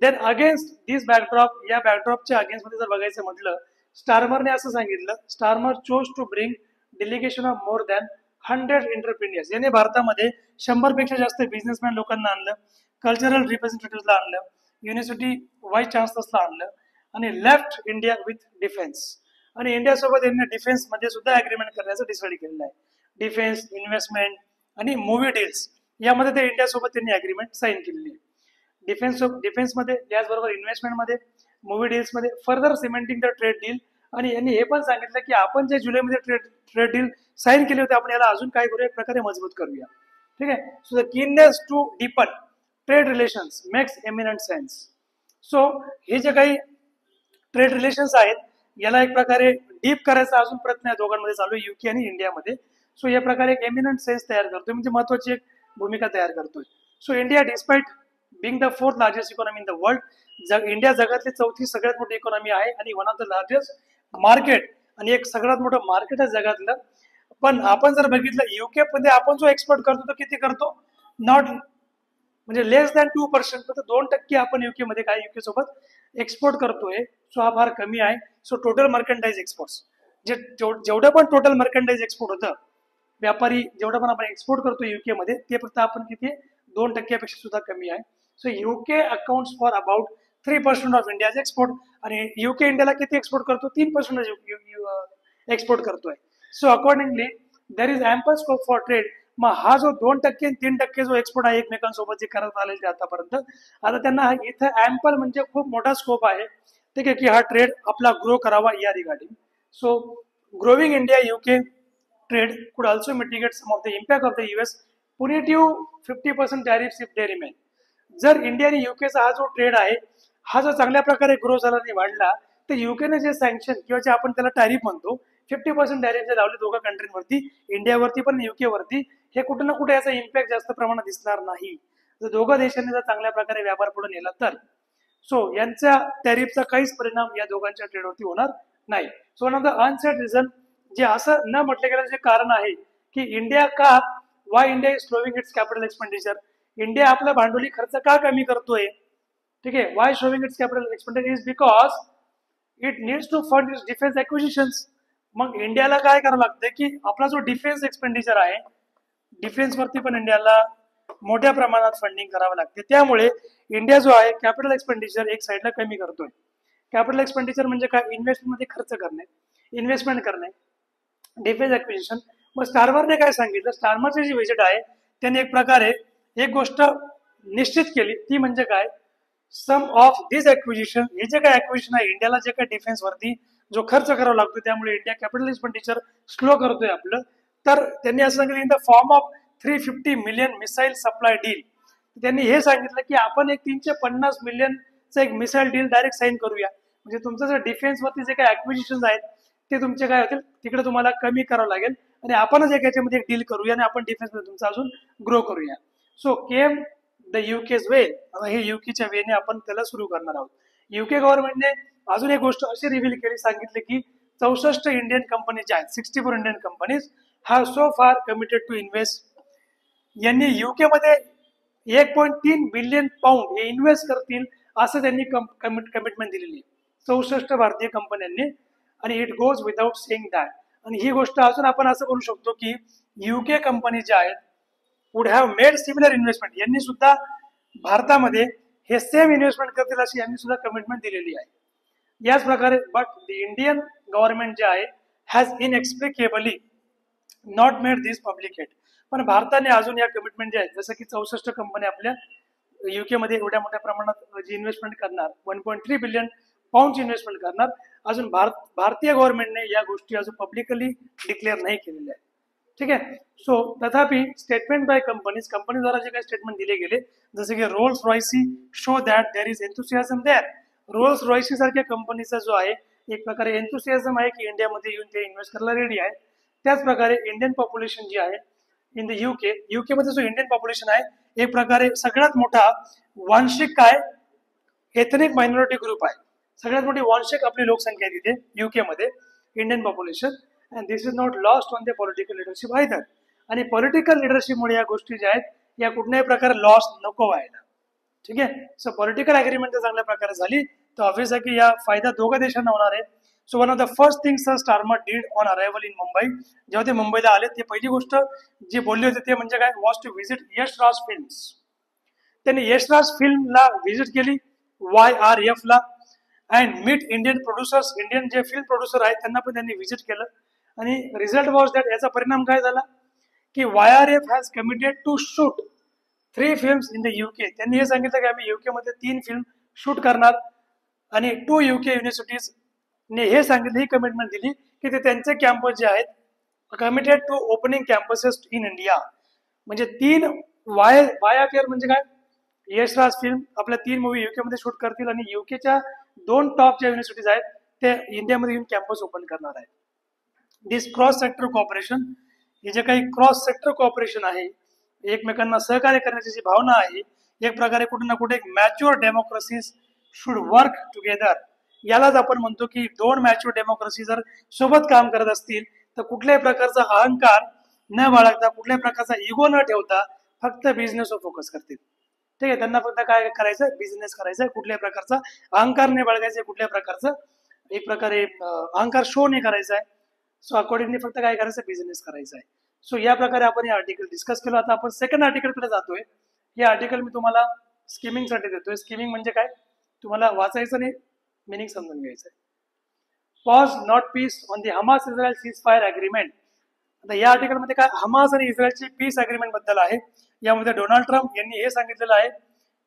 Then against this backdrop, या बॅकड्रॉपच्या अगेन्स्ट मध्ये जर बघायचं म्हटलं, स्टार्मरने असं सांगितलं, Starmer chose to bring delegation of more than 100 entrepreneurs. याने भारतामध्ये 100 पेक्षा जास्त बिझनेसमॅन लोकांना आणलं, कल्चरल रिप्रेझेंटेटिव्हला आणलं, युनिव्हर्सिटी व्हाईस चान्सलर्सला आणलं आणि लेफ्ट इंडिया विथ डिफेन्स. आणि इंडियासोबत यांनी डिफेन्स मध्ये सुद्धा अग्रीमेंट करण्याचं डिसाईड केलेलं आहे. डिफेन्स, इन्व्हेस्टमेंट आणि मूव्ही डील्स यामध्ये ते इंडियासोबत त्यांनी अग्रीमेंट साईन केलेली आहे. डिफेन्समध्ये, याचबरोबर इन्व्हेस्टमेंटमध्ये, मूव्ही डील्समध्ये, further cementing the trade deal. आणि यांनी हे पण सांगितलं की आपण जे जुलैमध्ये ट्रेड डील साईन केले होते, आपण याला अजून काय करूया, एक प्रकारे मजबूत करूया. ठीक आहे. So the keenness to deepen trade relations makes eminent sense. So हे जे काही ट्रेड रिलेशन्स आहेत, याला एक प्रकारे डीप करायचा अजून प्रयत्न या दोघांमध्ये चालू आहे, युके आणि इंडियामध्ये. सो या प्रकारे एक एमिनंट सेन्स तयार करतोय, म्हणजे महत्वाची एक भूमिका तयार करतोय. So India despite being the 4th largest economy in the world, India जगातली 4थी सगळ्यात मोठी इकॉनॉमी आहे आणि one of the largest market, आणि एक सगळ्यात मोठं मार्केट आहे जगातलं. पण आपण जर बघितलं युके मध्ये आपण जो एक्सपोर्ट करतो तो किती करतो, नॉट म्हणजे लेस दॅन 2%, फक्त 2% आपण युके मध्ये काय युके सोबत एक्सपोर्ट करतोय. सो हा फार कमी आहे. सो टोटल मर्कंडाईज एक्सपोर्ट्स, जेवढं पण टोटल मर्कंडाईज एक्सपोर्ट होतं, व्यापारी जेवढं पण आपण एक्सपोर्ट करतो युके मध्ये, ते फक्त आपण किती 2% सुद्धा कमी आहे. So UK accounts for about 3% of India's export, आणि युके इंडियाला किती एक्सपोर्ट करतो, 3% एक्सपोर्ट करतोय. So accordingly there is ample scope for trade. मग हा जो 2% आणि 3% जो एक्सपोर्ट आहे एकमेकांसोबत जे करत आलेले आतापर्यंत, आता त्यांना इथं अँपल म्हणजे खूप मोठा स्कोप आहे. ठीक आहे, की हा ट्रेड आपला ग्रो करावा या regarding. So growing India UK trade could also mitigate some of the impact of the US punitive 50% tariffs if they remain. जर इंडिया आणि युकेचा हा जो ट्रेड आहे, हा जर चांगल्या प्रकारे ग्रो झाला आणि वाढला, तर युकेने जे सँक्शन किंवा जे आपण त्याला टॅरिफ म्हणतो, 50% टॅरिफ जे लावले दोघा कंट्रीवरती, इंडियावरती पण युकेवरती, हे कुठे ना कुठे याचा इम्पॅक्ट जास्त प्रमाणात दिसणार नाही जर दोघा देशांनी जर चांगल्या प्रकारे व्यापार पुढे नेला तर. सो यांच्या टॅरिफचा काहीच परिणाम या दोघांच्या ट्रेडवरती होणार नाही. So one of the unsaid reason, जे असं न म्हटलं गेलं जे कारण आहे की इंडिया का, why India is slowing its capital expenditure, India आपला भांडवली खर्च का कमी करतोय. ठीक आहे, why slowing its capital expenditure is because it needs to fund its defence acquisitions. मग इंडियाला काय करावं लागतं की आपला जो डिफेन्स एक्सपेंडिचर आहे, डिफेन्स वरती पण इंडियाला मोठ्या प्रमाणात फंडिंग करावं लागते. त्यामुळे इंडिया जो आहे कॅपिटल एक्सपेंडिचर एक साईडला कमी करतोय. कॅपिटल एक्सपेंडिचर म्हणजे काय? इन्व्हेस्टमेंटमध्ये खर्च करणे, इन्व्हेस्टमेंट करणे, डिफेन्स ॲक्विजिशन. मग स्टारमरने काय सांगितलं? स्टारमरची जी व्हिजिट आहे त्यांनी एक प्रकारे एक गोष्ट निश्चित केली, ती म्हणजे काय? सम ऑफ दिस ॲक्विजिशन, हे जे काय ॲक्विजिशन आहे इंडियाला जे काय डिफेन्सवरती जो खर्च करावा लागतो त्यामुळे इंडिया कॅपिटल एक्सपेंडिचर स्लो करतोय आपलं. तर त्यांनी असं सांगितलं in the form of 350 million missile supply deal. त्यांनी हे सांगितलं की आपण एक 350 मिलियनचं एक मिसाईल डील डायरेक्ट साईन करूया. म्हणजे तुमचं जर डिफेन्सवरती जे काही ॲक्विजिशन आहेत ते तुमचे काय होतील, तिकडे तुम्हाला कमी करावं लागेल आणि आपणच एक याच्यामध्ये एक डील करूया आणि आपण डिफेन्समध्ये तुमचा अजून ग्रो करूया. सो केम द युकेज वे. हे युकेच्या वेने आपण त्याला सुरू करणार आहोत. युके गव्हर्नमेंटने अजून एक गोष्ट अशी रिव्हील केली, सांगितले की 64 इंडियन कंपनी ज्या आहेत, 64 इंडियन कंपनीज हॅव सो फार कमिटेड टू इन्व्हेस्ट. यांनी युके मध्ये 1.3 बिलियन पाऊंड हे इन्व्हेस्ट करतील असं त्यांनी कमिटमेंट दिलेली आहे 64 भारतीय कंपन्यांनी. आणि it goes without saying that. आणि ही गोष्ट अजून आपण असं बोलू शकतो की युके कंपनी ज्या आहेत would have made similar investment. यांनी सुद्धा भारतामध्ये हे सेम इन्व्हेस्टमेंट करतील अशी यांनी सुद्धा कमिटमेंट दिलेली आहे. याच प्रकारे बट द इंडियन गव्हर्नमेंट जे आहे हॅज इनएक्सप्लिकेबली नॉट मेड दिस पब्लिकेट. पण भारताने अजून या कमिटमेंट जे आहेत, जसं की 64 कंपनी आपल्या युके मध्ये एवढ्या मोठ्या प्रमाणात जी इन्व्हेस्टमेंट करणार, 1.3 बिलियन पाऊंडची इन्व्हेस्टमेंट करणार, अजून भारतीय गव्हर्नमेंटने या गोष्टी अजून पब्लिकली डिक्लेअर नाही केलेल्या आहेत. ठीक आहे. सो तथापि स्टेटमेंट बाय कंपनीद्वारा जे काही स्टेटमेंट दिले गेले, जसे की Rolls Royce show that there is enthusiasm there. Rolls Royce सारख्या कंपनीचा जो आहे एक प्रकारे एन्थुसियाझम आहे की इंडियामध्ये येऊन ते इन्व्हेस्ट करायला रेडी आहे. त्याच प्रकारे इंडियन पॉप्युलेशन जी आहे इन द युके मध्ये जो इंडियन पॉप्युलेशन आहे एक प्रकारे सगळ्यात मोठा वांशिक काय एथनिक मायनॉरिटी ग्रुप आहे. सगळ्यात मोठी वांशिक आपली लोकसंख्या आहे तिथे युके मध्ये, Indian population. And this is not lost on the political leadership either. आणि पॉलिटिकल लिडरशिपमुळे या गोष्टी ज्या आहेत या कुठल्याही प्रकारे लॉस नको व्हायला. ठीक आहे. सो पॉलिटिकल अग्रीमेंट जर चांगल्या प्रकारे झाली तर ऑब्व्हियस आहे की या फायदा दोघा देशांना होणार आहे. So one of the first things Starmer did on arrival in Mumbai. जेव्हा ते मुंबईला आले ते पहिली गोष्ट जी बोलली होती ते म्हणजे काय? Was to visit Yash Raj films. त्यांनी यशराज फिल्मला व्हिजिट केली, YRF ला, and meet Indian producers. Indian जे फिल्म प्रोड्युसर आहेत त्यांना पण त्यांनी व्हिजिट केलं. आणि रिझल्ट वॉज दॅट, याचा परिणाम काय झाला की YRF has committed to shoot 3 films in the UK. त्यांनी हे सांगितलं की आम्ही युके मध्ये 3 फिल्म शूट करणार. आणि 2 युके युनिव्हर्सिटीज ने हे सांगितलं, ही कमिटमेंट दिली की ते त्यांचे कॅम्पस जे आहेत committed to opening campuses in India. म्हणजे 3 YRF म्हणजे काय? यशराज फिल्म आपल्या 3 मूवी युके मध्ये शूट करतील आणि युकेच्या 2 टॉप ज्या युनिव्हर्सिटीज आहेत ते इंडियामध्ये येऊन कॅम्पस ओपन करणार आहेत. दिस क्रॉस सेक्टर कॉपरेशन, हे जे काही क्रॉस सेक्टर कॉपरेशन आहे, एकमेकांना सहकार्य करण्याची जी भावना आहे, एक प्रकारे कुठे ना कुठे एक mature democracies should work together. यालाच आपण म्हणतो की 2 मॅच्युअर डेमोक्रेसी जर सोबत काम करत असतील तर कुठल्याही प्रकारचा अहंकार न बाळगता, कुठल्याही प्रकारचा इगो न ठेवता फक्त बिझनेसवर फोकस करतील. ठीक आहे. त्यांना फक्त काय करायचं? बिझनेस करायचा. कुठल्याही प्रकारचा अहंकार नाही बाळगायचा, कुठल्याही प्रकारचं एक प्रकारे अहंकार शो नाही करायचा आहे. सो अकॉर्डिंगली फक्त काय करायचं? बिझनेस करायचा आहे. सो या प्रकारे आपण हे आर्टिकल डिस्कस केलं. आता आपण सेकंड आर्टिकलकडे जातोय. हे आर्टिकल मी तुम्हाला स्किमिंगसाठी देतोय. स्किमिंग म्हणजे काय? तुम्हाला वाचायचं नाही, मिनिंग समजून घ्यायचं आहे. Pause not peace on the Hamas Israel cease fire agreement. आता या आर्टिकलमध्ये काय हमास आणि इस्रायलची पीस अग्रीमेंट बद्दल आहे. यामध्ये डोनाल्ड ट्रम्प यांनी हे सांगितलेलं आहे,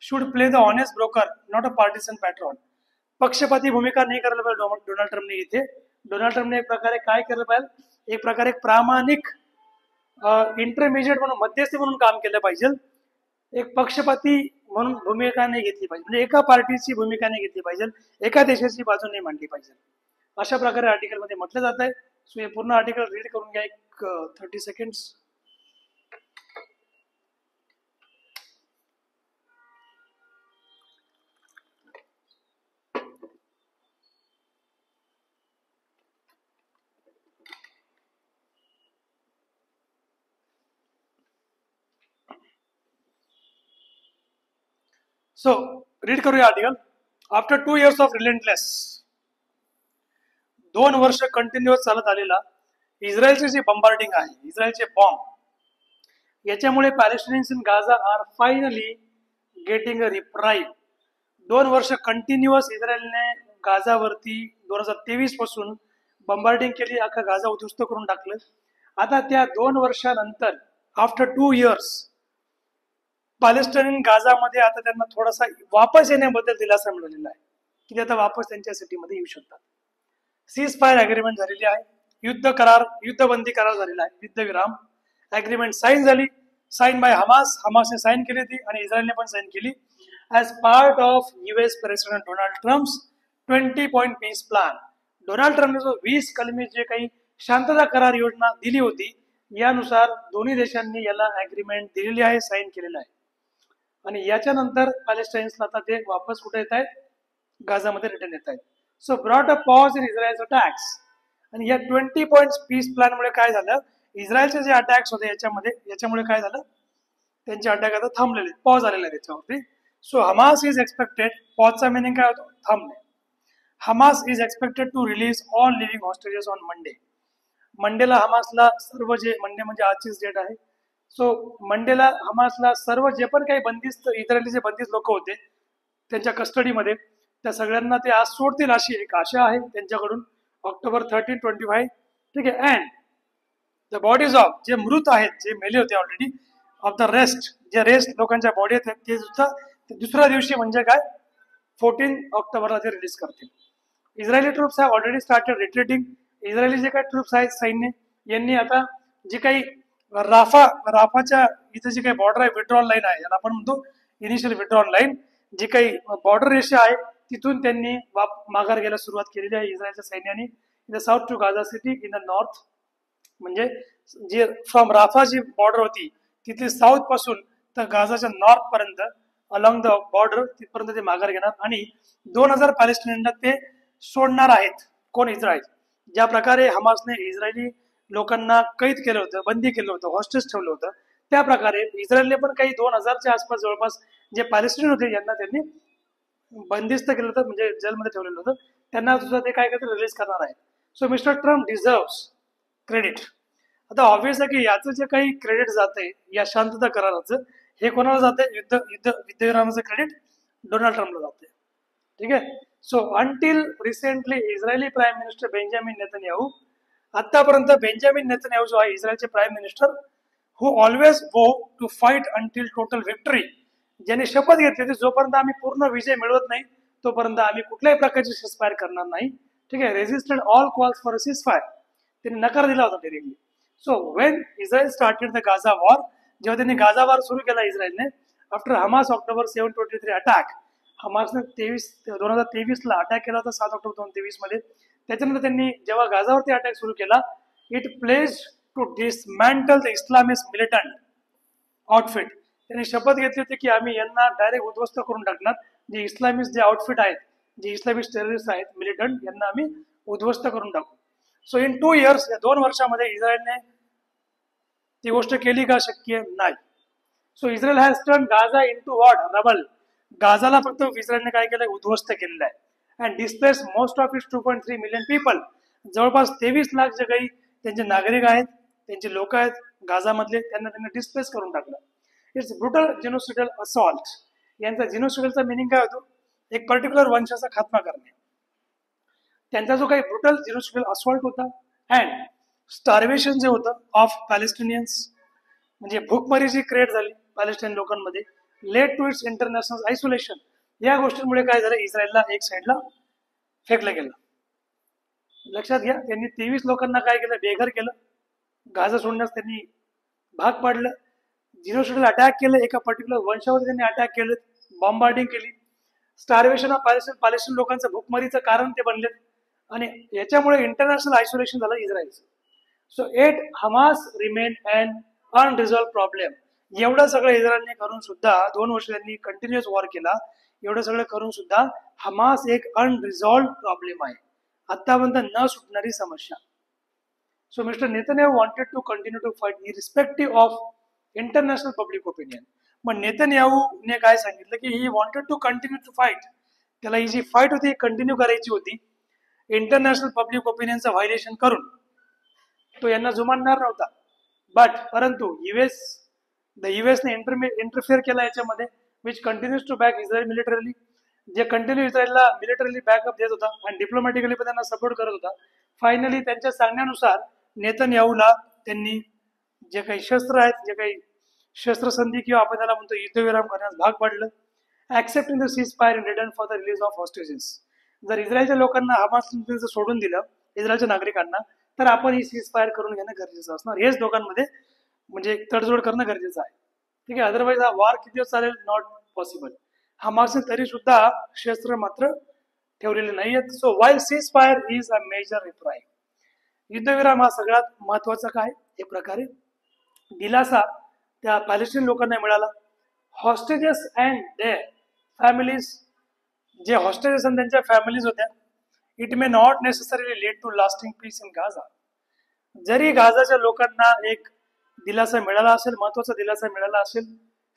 should play the honest broker not a partisan patron. पक्षपाती भूमिका नाही करायला पाहिजे डोनाल्ड ट्रम्पने इथे. डोनाल्ड ट्रम्पने एक प्रकारे काय केलं पाहिजे? एक प्रकारे एक प्रामाणिक इंटरमिजिएट म्हणून, मध्यस्थी म्हणून काम केलं पाहिजे. एक पक्षपाती म्हणून भूमिका नाही घेतली पाहिजे, म्हणजे एका पार्टीची भूमिका नाही घेतली पाहिजे, एका देशाची बाजू नाही मांडली पाहिजे. अशा प्रकारे आर्टिकल मध्ये म्हटलं जात आहे. सो हे पूर्ण आर्टिकल रीड करून घ्या एक 30 सेकंड्स. सो रीड करूया article. After 2 years of relentless, 2 वर्ष कंटिन्युअस चालत आलेला इस्रायलचे जे बंबार्डिंग आहे, इस्रायलचे बॉम्ब याच्यामुळे Palestinians in Gaza are finally getting a reprieve. 2 वर्ष कंटिन्युअस इस्रायलने गाझावरती 2023 पासून बंबार्डिंग केली, अख्खा गाझा उद्ध्वस्त करून टाकलं. आता त्या 2 वर्षानंतर आफ्टर 2 इयर्स पॅलेस्टाईन गाझामध्ये आता त्यांना थोडासा वापस येण्याबद्दल दिलासा मिळालेला आहे की ते आता वापस त्यांच्या सिटीमध्ये येऊ शकतात. सीज फायर अग्रीमेंट झालेली आहे, युद्धबंदी करार झालेला आहे, युद्धविराम अग्रीमेंट साईन झाली, साईन बाय हमासने साईन केली ती आणि इस्रायलने पण साईन केली as part of US president Donald Trump's 20 point peace plan. Donald ट्रम्पने जो 20 कलमी जे काही शांतता करार योजना दिली होती यानुसार दोन्ही देशांनी याला अग्रीमेंट दिलेली आहे, साईन केलेलं आहे. आणि याच्यानंतर पॅलेस्टाईन्सला आता ते वापस कुठे येत आहेत, गाझामध्ये रिटर्न येत आहेत. So brought a pause in Israel's attacks. आणि या 20 पॉइंट पीस प्लॅनमुळे काय झालं, इस्रायलचे जे अटॅक्स होते याच्यामुळे काय झालं, त्यांचे अटॅक आता थांबलेले, पॉज आलेले त्याच्यावरती. सो हमास इज एक्सपेक्टेड, पॉजचा मिनिंग काय होतो, थांबणे. Hamas is expected to release all living hostages on Monday. मंडेला हमासला सर्व जे, मंडे म्हणजे आजचीच डेट आहे, सो मंडेला हमासला सर्व जे पण काही बंदिस्त इस्रायलीचे बंदिस्त लोक होते त्यांच्या कस्टडीमध्ये त्या सगळ्यांना ते आज सोडतील अशी एक आशा आहे त्यांच्याकडून, October 13, 25. ठीक आहे. अँड द बॉडीज ऑफ जे मृत आहेत, जे मेले होते ऑलरेडी, ऑफ द रेस्ट, जे रेस्ट लोकांच्या बॉडी आहेत ते सुद्धा दुसऱ्या दिवशी म्हणजे काय 14 ऑक्टोबरला ते रिलीज करतील. Israeli troops have already started retreating. Israeli जे काही ट्रूप्स आहेत सैन्य यांनी आता जे काही राफाच्या इथे जी काही बॉर्डर आहे, विड्रॉल लाईन आहे, याला आपण म्हणतो इनिशियल विड्रॉल लाईन, जी काही बॉर्डर रेषा आहे तिथून त्यांनी माघार घ्यायला सुरुवात केलेली आहे इस्रायलच्या सैन्याने. In the south to Gaza city, in the north, म्हणजे जे फ्रॉम राफा जी बॉर्डर होती तिथे साऊथ पासून तर गाझाच्या नॉर्थ पर्यंत अलॉंग द बॉर्डर तिथपर्यंत ते माघार घेणार आणि 2000 पॅलेस्टिनियनला ते सोडणार आहेत. कोण, इस्रायल. ज्या प्रकारे हमासने इस्रायली लोकांना कैद केलं होतं, बंदी केलं होतं, हॉस्टेज ठेवलं होतं, त्या प्रकारे इस्रायलने पण काही 2000च्या आसपास जवळपास जे पॅलेस्टिनियन होते यांना त्यांनी बंदिस्त केलं होतं, म्हणजे जेलमध्ये ठेवलेलं होतं, त्यांना सुद्धा ते काय करते रिलीज करणार आहेत. So mister Trump deserves credit. आता ऑब्व्हियस आहे की याचं जे काही क्रेडिट जाते या शांतता कराराचं, हे कोणाला जाते, युद्धविरामाचं क्रेडिट डोनाल्ड ट्रम्पला जाते. ठीक आहे. So until recently Israeli prime minister Benjamin Netanyahu, आतापर्यंत बेंजामिन नेतन्याहू जो आहे इस्रायलचे prime minister, who always go to fight until total victory, ज्यांनी शपथ घेतली होती जोपर्यंत आम्ही पूर्ण विजय मिळवत नाही तोपर्यंत आम्ही कुठल्याही प्रकारची सीजफायर करणार नाही. ठीक आहे. Resisted all calls for a ceasefire, त्यांनी नकार दिला होता directly. So when Israel started the Gaza war, जेव्हा त्यांनी गाझा वॉर सुरू केला इस्रायलने आफ्टर हमास October 7, 2023 अटॅक, हमासने 2023ला अटॅक केला होता 7 ऑक्टोबर 2023 मध्ये. त्याच्यानंतर त्यांनी जेव्हा गाझावरती अटॅक सुरू केला, it pledge to dismantle the Islamist militant outfit. त्यांनी शपथ घेतली होती की आम्ही यांना डायरेक्ट उद्ध्वस्त करून टाकणार, जे इस्लामिस्ट जे आउटफिट आहेत, जे इस्लामिस्ट टेररिस्ट आहेत मिलिटंट, यांना आम्ही उद्ध्वस्त करून टाकू. सो इन 2 इयर्स, या 2 वर्षामध्ये इस्रायलने ती गोष्ट केली का, शक्य नाही. So Israel has turn Gaza into what, rubble. गाझाला फक्त इस्रायलने काय केलं, उद्ध्वस्त केलेलं आहे. And displace most of its 2.3 million people. जवळपास 23 लाख जे काही त्यांचे नागरिक आहेत, त्यांचे लोक आहेत गाझामधले, त्यांना डिस्प्लेस करून टाकलं. It's brutal genocidal assault. यांचा जेनोसिडलचा मिनिंग काय होतो, एक पर्टिक्युलर वंशाचा खात्मा करणे. त्यांचा जो काही ब्रुटल जेनोसिडल असॉल्ट होता अँड स्टार्वेशन जे होतं ऑफ पॅलेस्टिनियन्स, म्हणजे भूकमारी जी क्रिएट झाली पॅलेस्टाईन लोकांमध्ये, led to its international isolation. या गोष्टींमुळे काय झालं, इस्रायलला एक साईडला फेकलं गेलं. लक्षात घ्या, त्यांनी 23 लोकांना काय केलं, बेघर केलं, गाझा सोडण्यास त्यांनी भाग पाडलं, जिनोसाइडल अटॅक केलं, एका पर्टिक्युलर वंशावर त्यांनी अटॅक केलं, बॉम्बार्डिंग केली. स्टार्वेशन ऑफ पॅलेस्टाईन लोकांचं भूकमारीचं कारण ते बनले आणि याच्यामुळे इंटरनॅशनल आयसोलेशन झालं इस्रायलचं. सो एट हमास रिमेन अन अनरिझॉल्व प्रॉब्लेम. एवढं सगळं इस्रायलने करून सुद्धा 2 वर्ष त्यांनी कंटिन्युअस वॉर केला, एवढं सगळं करून सुद्धा हमास एक अनरिझॉल्व प्रॉब्लेम आहे, आतापर्यंत न सुटणारी समस्या. So mister Netanyahu wanted to continue to fight irrespective of international public opinion. मग नेतन्याहूने काय सांगितलं की he wanted to continue to fight, त्याला ही जी फाईट होती ही कंटिन्यू करायची होती. इंटरनॅशनल पब्लिक ओपिनियनचं व्हायलेशन करून तो यांना जुमानणार नव्हता. परंतु US द युएसने इंटरफिअर केला याच्यामध्ये, which continues to back Israel militarily, जे कंटिन्यू इस्रायलला मिलिटरीली बॅकअप देत होता आणि डिप्लोमॅटिकली पण त्यांना सपोर्ट करत होता. फायनली त्यांच्या सांगण्यानुसार नेतन्याहूला त्यांनी जे काही शस्त्र आहेत, जे काही शस्त्रसंधी किंवा आपण त्याला म्हणतो युद्धविराम करण्यास भाग पाडलं. Accepting the cease fire in return for the release of hostages. जर इस्रायलच्या लोकांना हमासने सोडून दिलं, इस्रायलच्या नागरिकांना, तर आपण ही सीज फायर करून घेणं गरजेचं असणार. हेच दोघांमध्ये म्हणजे तडजोड करणं गरजेचं आहे. ठीक आहे, अदरवाईज हा वॉर किती दिवस चालेल, नॉट पॉसिबल. हमासने तरी सुद्धा शस्त्र मात्र ठेवलेले नाहीयेत. So while ceasefire is a major reprieve. युद्धविराम हा सगळ्यात महत्वाचा काय एक प्रकारे दिलासा त्या पॅलेस्टाईन लोकांना मिळाला. हॉस्टेजेस अँड देअर फॅमिलीज, जे हॉस्टेजेस आणि त्यांच्या फॅमिलीज होत्या, it may not necessarily lead to lasting peace in Gaza. जरी गाझाच्या लोकांना एक दिलासा मिळाला असेल, महत्वाचा दिलासा मिळाला असेल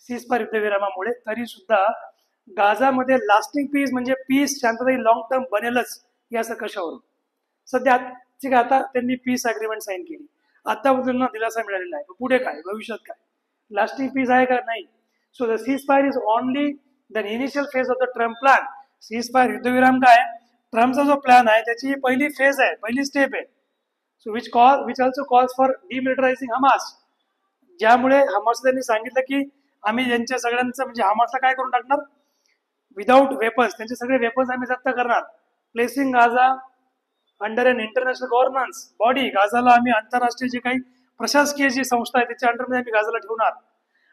सीजफायर युद्धविरामामुळे, तरी सुद्धा गाझामध्ये लास्टिंग पीस म्हणजे पीस, शांतता ही लॉंग टर्म बनेलच याचं कशावरून. सध्या ठीक आहे, आता त्यांनी पीस अग्रीमेंट साईन केली, आतापर्यंत दिलासा मिळालेला आहे, पुढे काय, भविष्यात काय, लास्टिंग पीस आहे का नाही. So the ceasefire is only the initial phase of the Trump plan. Ceasefire युद्धविराम काय, ट्रम्पचा जो प्लॅन आहे त्याची पहिली फेज आहे, पहिली स्टेप आहे. So which also calls for demilitarising Hamas. ज्यामुळे हमास त्यांनी सांगितलं की आम्ही यांच्या सगळ्यांचं म्हणजे हमासला काय करून टाकणार, विदाउट वेपन्स, त्यांचे सगळे वेपन्स आम्ही जप्त करणार. Placing Gaza under an international governance body. गाझाला आम्ही आंतरराष्ट्रीय जे काही प्रशासकीय जी संस्था आहे त्याच्या अंडरमध्ये आम्ही गाझाला ठेवणार.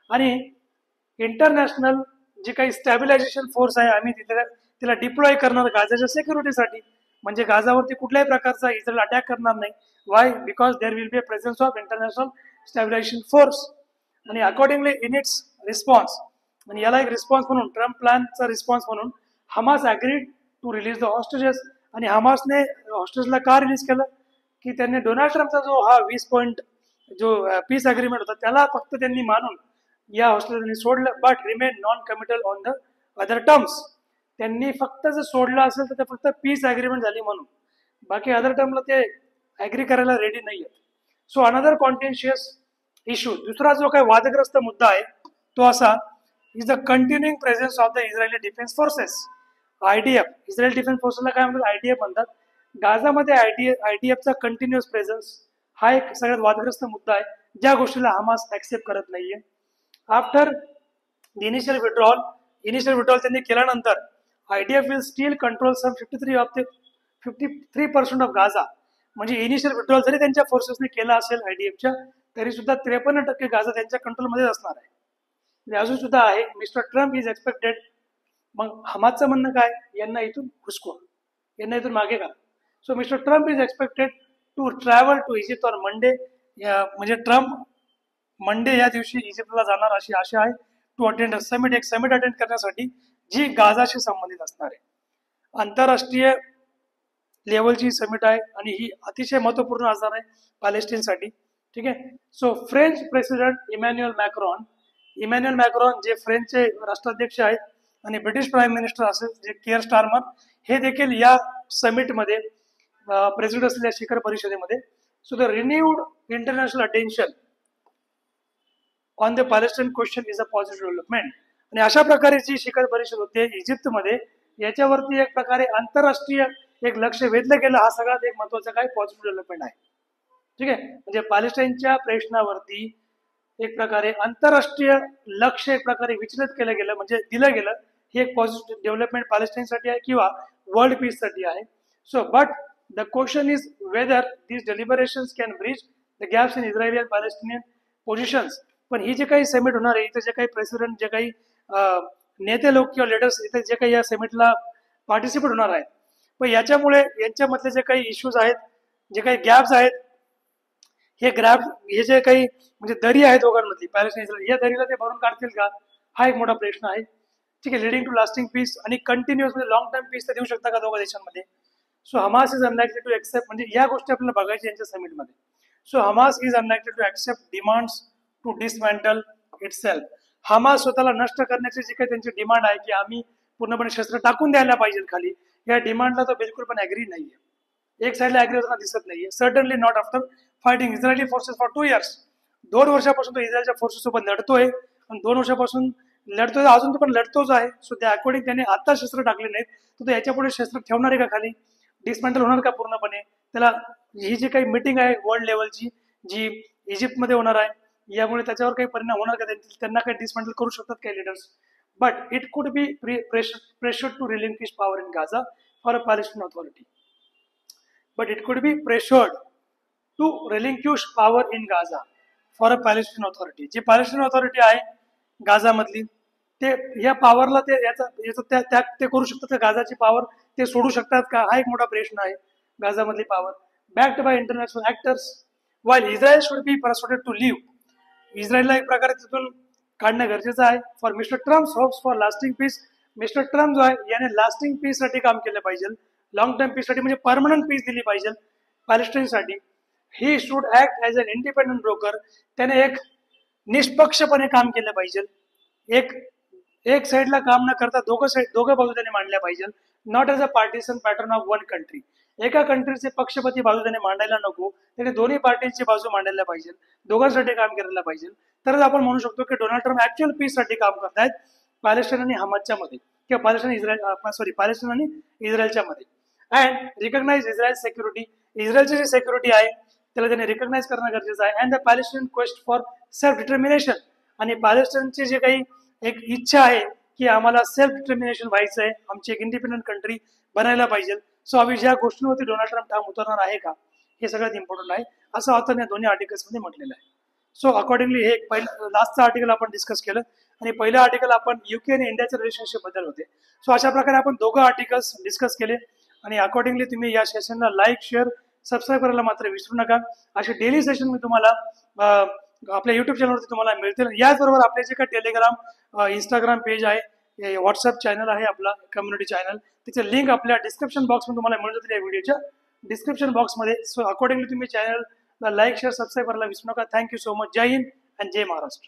आणि इंटरनॅशनल जे काही स्टॅबिलायझेशन फोर्स आहे आम्ही तिला डिप्लॉय करणार गाझाच्या सिक्युरिटीसाठी. म्हणजे गाझावरती कुठल्याही प्रकारचा इस्रायल अटॅक करणार नाही. Why, because there will be a presence of international stabilisation force. आणि अकॉर्डिंगली इन इट्स रिस्पॉन्स, आणि याला एक रिस्पॉन्स म्हणून, ट्रम्प प्लॅनचा रिस्पॉन्स म्हणून, Hamas agreed to release the hostages. आणि हमासने हॉस्टेजला का रिलीज केलं की त्यांनी डोनाल्ड ट्रम्पचा जो हा 20 पॉईंट जो पीस अग्रीमेंट होता त्याला फक्त त्यांनी मानून या हॉस्टेलने सोडलं, but remain non committal on the other terms. त्यांनी फक्त जर सोडलं असेल तर ते फक्त पीस अग्रीमेंट झाली म्हणून, बाकी अदर टर्मला ते अग्री करायला रेडी नाहीयेत. सो अनदर कॉन्टेन्शियस इश्यू, दुसरा जो काही वादग्रस्त मुद्दा आहे तो असा, is the continuing presence of the Israeli defence forces. IDF, Israel defence फोर्सला काय म्हणतात, IDF म्हणतात. गाझामध्ये IDFचा कंटिन्युअस प्रेझेन्स हा एक सगळ्यात वादग्रस्त मुद्दा आहे, ज्या गोष्टीला हमास ऍक्सेप्ट करत नाहीये. आफ्टर द इनिशियल विड्रॉल त्यांनी केल्यानंतर IDF will still control some 53% of Gaza. म्हणजे इनिशियल विड्रॉल जरी त्यांच्या फोर्सेसने केला असेल IDFच्या, तरी सुद्धा 53% गाझा त्यांच्या कंट्रोलमध्ये असणार आहे. म्हणजे अजून सुद्धा आहे. Mister Trump is expected. मग हमासचं म्हणणं काय, यांना इथून घुसको, यांना इथून मागे का. So mister Trump is expected to travel to Egypt on Monday. म्हणजे ट्रम्प मंडे या दिवशी इजिप्तला जाणार अशी आशा आहे. टू अटेंड समिट, एक समिट अटेंड करण्यासाठी जी गाझाशी संबंधित असणार आहे. आंतरराष्ट्रीय लेवलची समिट आहे आणि ही अतिशय महत्वपूर्ण असणार आहे पॅलेस्टाईनसाठी. ठीक आहे. So French president Emmanuel Macron जे फ्रेंचचे राष्ट्राध्यक्ष आहेत, आणि ब्रिटिश प्राईम मिनिस्टर असेल जे कियर स्टारमर, हे देखील या समिटमध्ये प्रेसिडेंट असलेल्या शिखर परिषदेमध्ये. So the renewed international attention on the Palestine question is a positive development. आणि अशा प्रकारे जी शिखर परिषद होते इजिप्तमध्ये, याच्यावरती एक प्रकारे आंतरराष्ट्रीय एक लक्ष वेधलं गेलं. हा सगळ्यात एक महत्वाचा काय पॉझिटिव्ह डेव्हलपमेंट आहे. ठीक आहे. म्हणजे पॅलेस्टाईनच्या प्रश्नावरती एक प्रकारे आंतरराष्ट्रीय लक्ष एक प्रकारे विचलित केलं गेलं, म्हणजे दिलं गेलं. हे एक पॉझिटिव्ह डेव्हलपमेंट पॅलेस्टाईनसाठी आहे किंवा वर्ल्ड पीससाठी आहे. So but the question is whether these deliberations can bridge the gaps in Israeli and Palestinian positions. पण ही जे काही समिट होणार आहे, इथे जे काही प्रेसिडेंट, जे काही नेते लोक किंवा लीडर्स इथे जे काही या समिटला पार्टिसिपेट होणार आहेत, पण याच्यामुळे यांच्यामधले जे काही इश्यूज आहेत, जे काही गॅप्स आहेत, हे जे काही म्हणजे दरी आहे दोघांमधली पॅलेस्टाईन इस्रायल, या दरीला ते भरून काढतील का, हा एक मोठा प्रश्न आहे. ठीक आहे. लिडिंग टू लास्टिंग पीस आणि कंटिन्युअस म्हणजे लॉंग टर्म पीस तर देऊ शकता का दोघा देशांमध्ये. So Hamas is unlikely to accept, म्हणजे या गोष्टी आपल्याला बघायच्या यांच्या समिटमध्ये. So Hamas is unlikely to accept demands to dismantle itself. Hamas स्वतःला नष्ट करण्याची जी काही त्यांची डिमांड आहे की आम्ही पूर्णपणे शस्त्र टाकून द्यायला पाहिजे खाली, या डिमांडला तो बिलकुल पण ऍग्री नाहीये. एक साईडला ऍग्री होताना दिसत नाहीये. Certainly not after fighting Israeli forces for 2 years. 2 वर्षापासून तो इस्रायलच्या फोर्सेस सोबत लढतोय आणि 2 वर्षापासून लढतोय, अजून तो पण लढतोच आहे. सो त्या अकॉर्डिंग त्याने आता शस्त्र टाकले नाहीत, तर तो याच्या पुढे शस्त्र ठेवणार आहे का खाली, डिसमेंटल होणार का पूर्णपणे. त्याला ही जी काही मीटिंग आहे वर्ल्ड लेवलची जी इजिप्तमध्ये होणार आहे, यामुळे त्याच्यावर काही परिणाम होणार का, त्यांना काही डिसमेंटल करू शकतात काही leaders. But it could be pressure to relinquish power in Gaza for a Palestine authority. but it could be pressured to relinquish power in Gaza for a Palestinian authority. जी पॅलेस्टाईन ऑथॉरिटी आहे गाझामधली, ते या पॉवरला ते करू शकतात का, गाझाची पॉवर ते सोडू शकतात का, हा एक मोठा प्रश्न आहे. गाझामधली power backed by international actors while Israel should be persuaded to leave. इस्रायलला एक प्रकारे तिथून काढणं गरजेचं आहे. For mister Trump hopes for lasting peace. Mister Trump जो आहे याने लास्टिंग पीस साठी काम केलं पाहिजे, लॉंग टर्म पीस साठी, म्हणजे परमनंट पीस दिली पाहिजे पॅलेस्टाईनसाठी. He should act as an independent broker. त्याने एक निष्पक्षपणे काम केलं पाहिजे. एक साईडला काम न करता दोघं बाजू त्याने मांडल्या पाहिजे. Not as a partition pattern of one country. एका कंट्रीचे पक्षपाती बाजू त्याने मांडायला नको, त्याने दोन्ही पार्टीची बाजू मांडायला पाहिजे, दोघांसाठी काम करायला पाहिजे. तरच आपण म्हणू शकतो की डोनाल्ड ट्रम्प ऍक्च्युअल पीस साठी काम करतायत पॅलेस्टाईन आणि हमासच्या मध्ये, किंवा पॅलेस्टाईन आणि इस्रायलच्या मध्ये. And recognise Israel security. इस्रायलची जी सिक्युरिटी आहे त्याला त्याने रिकग्नाइज करणं गरजेचं आहे. And the Palestine quest for self determination. आणि पॅलेस्टाईनची जे काही एक इच्छा आहे की आम्हाला सेल्फ डिटर्मिनेशन व्हायचं आहे, आमची एक इंडिपेंडंट कंट्री बनायला पाहिजे. सो आम्ही ज्या गोष्टींवरती डोनाल्ड ट्रम्प ठाम उतरणार आहे का, हे सगळ्यात इम्पॉर्टंट आहे, असं ऑथरने या दोन्ही आर्टिकल्समध्ये म्हटलेलं आहे. सो अकॉर्डिंगली हे पहिलं लास्टचं आर्टिकल आपण डिस्कस केलं, आणि पहिलं आर्टिकल आपण युके आणि इंडियाच्या रिलेशनशिप बद्दल होते. सो अशा प्रकारे आपण दोघं आर्टिकल्स डिस्कस केले, आणि अकॉर्डिंगली तुम्ही या सेशनला लाईक, शेअर, सबस्क्राईब करायला मात्र विसरू नका. असे डेली सेशन मी तुम्हाला आपल्या युट्यूब चॅनलवरती तुम्हाला मिळतील. याचबरोबर आपले जे काही टेलिग्राम, इंस्टाग्राम पेज आहे, व्हॉट्सअप चॅनल आहे आपला कम्युनिटी चॅनल, त्याचे लिंक आपल्या डिस्क्रिप्शन बॉक्समध्ये तुम्हाला मिळून जातील, या व्हिडिओच्या डिस्क्रिप्शन बॉक्समध्ये. सो अकॉर्डिंगली तुम्ही चॅनलला लाईक, शेअर, सबस्क्राईब करायला विसरू नका. Thank you so much. जय हिंद अँड जय महाराष्ट्र.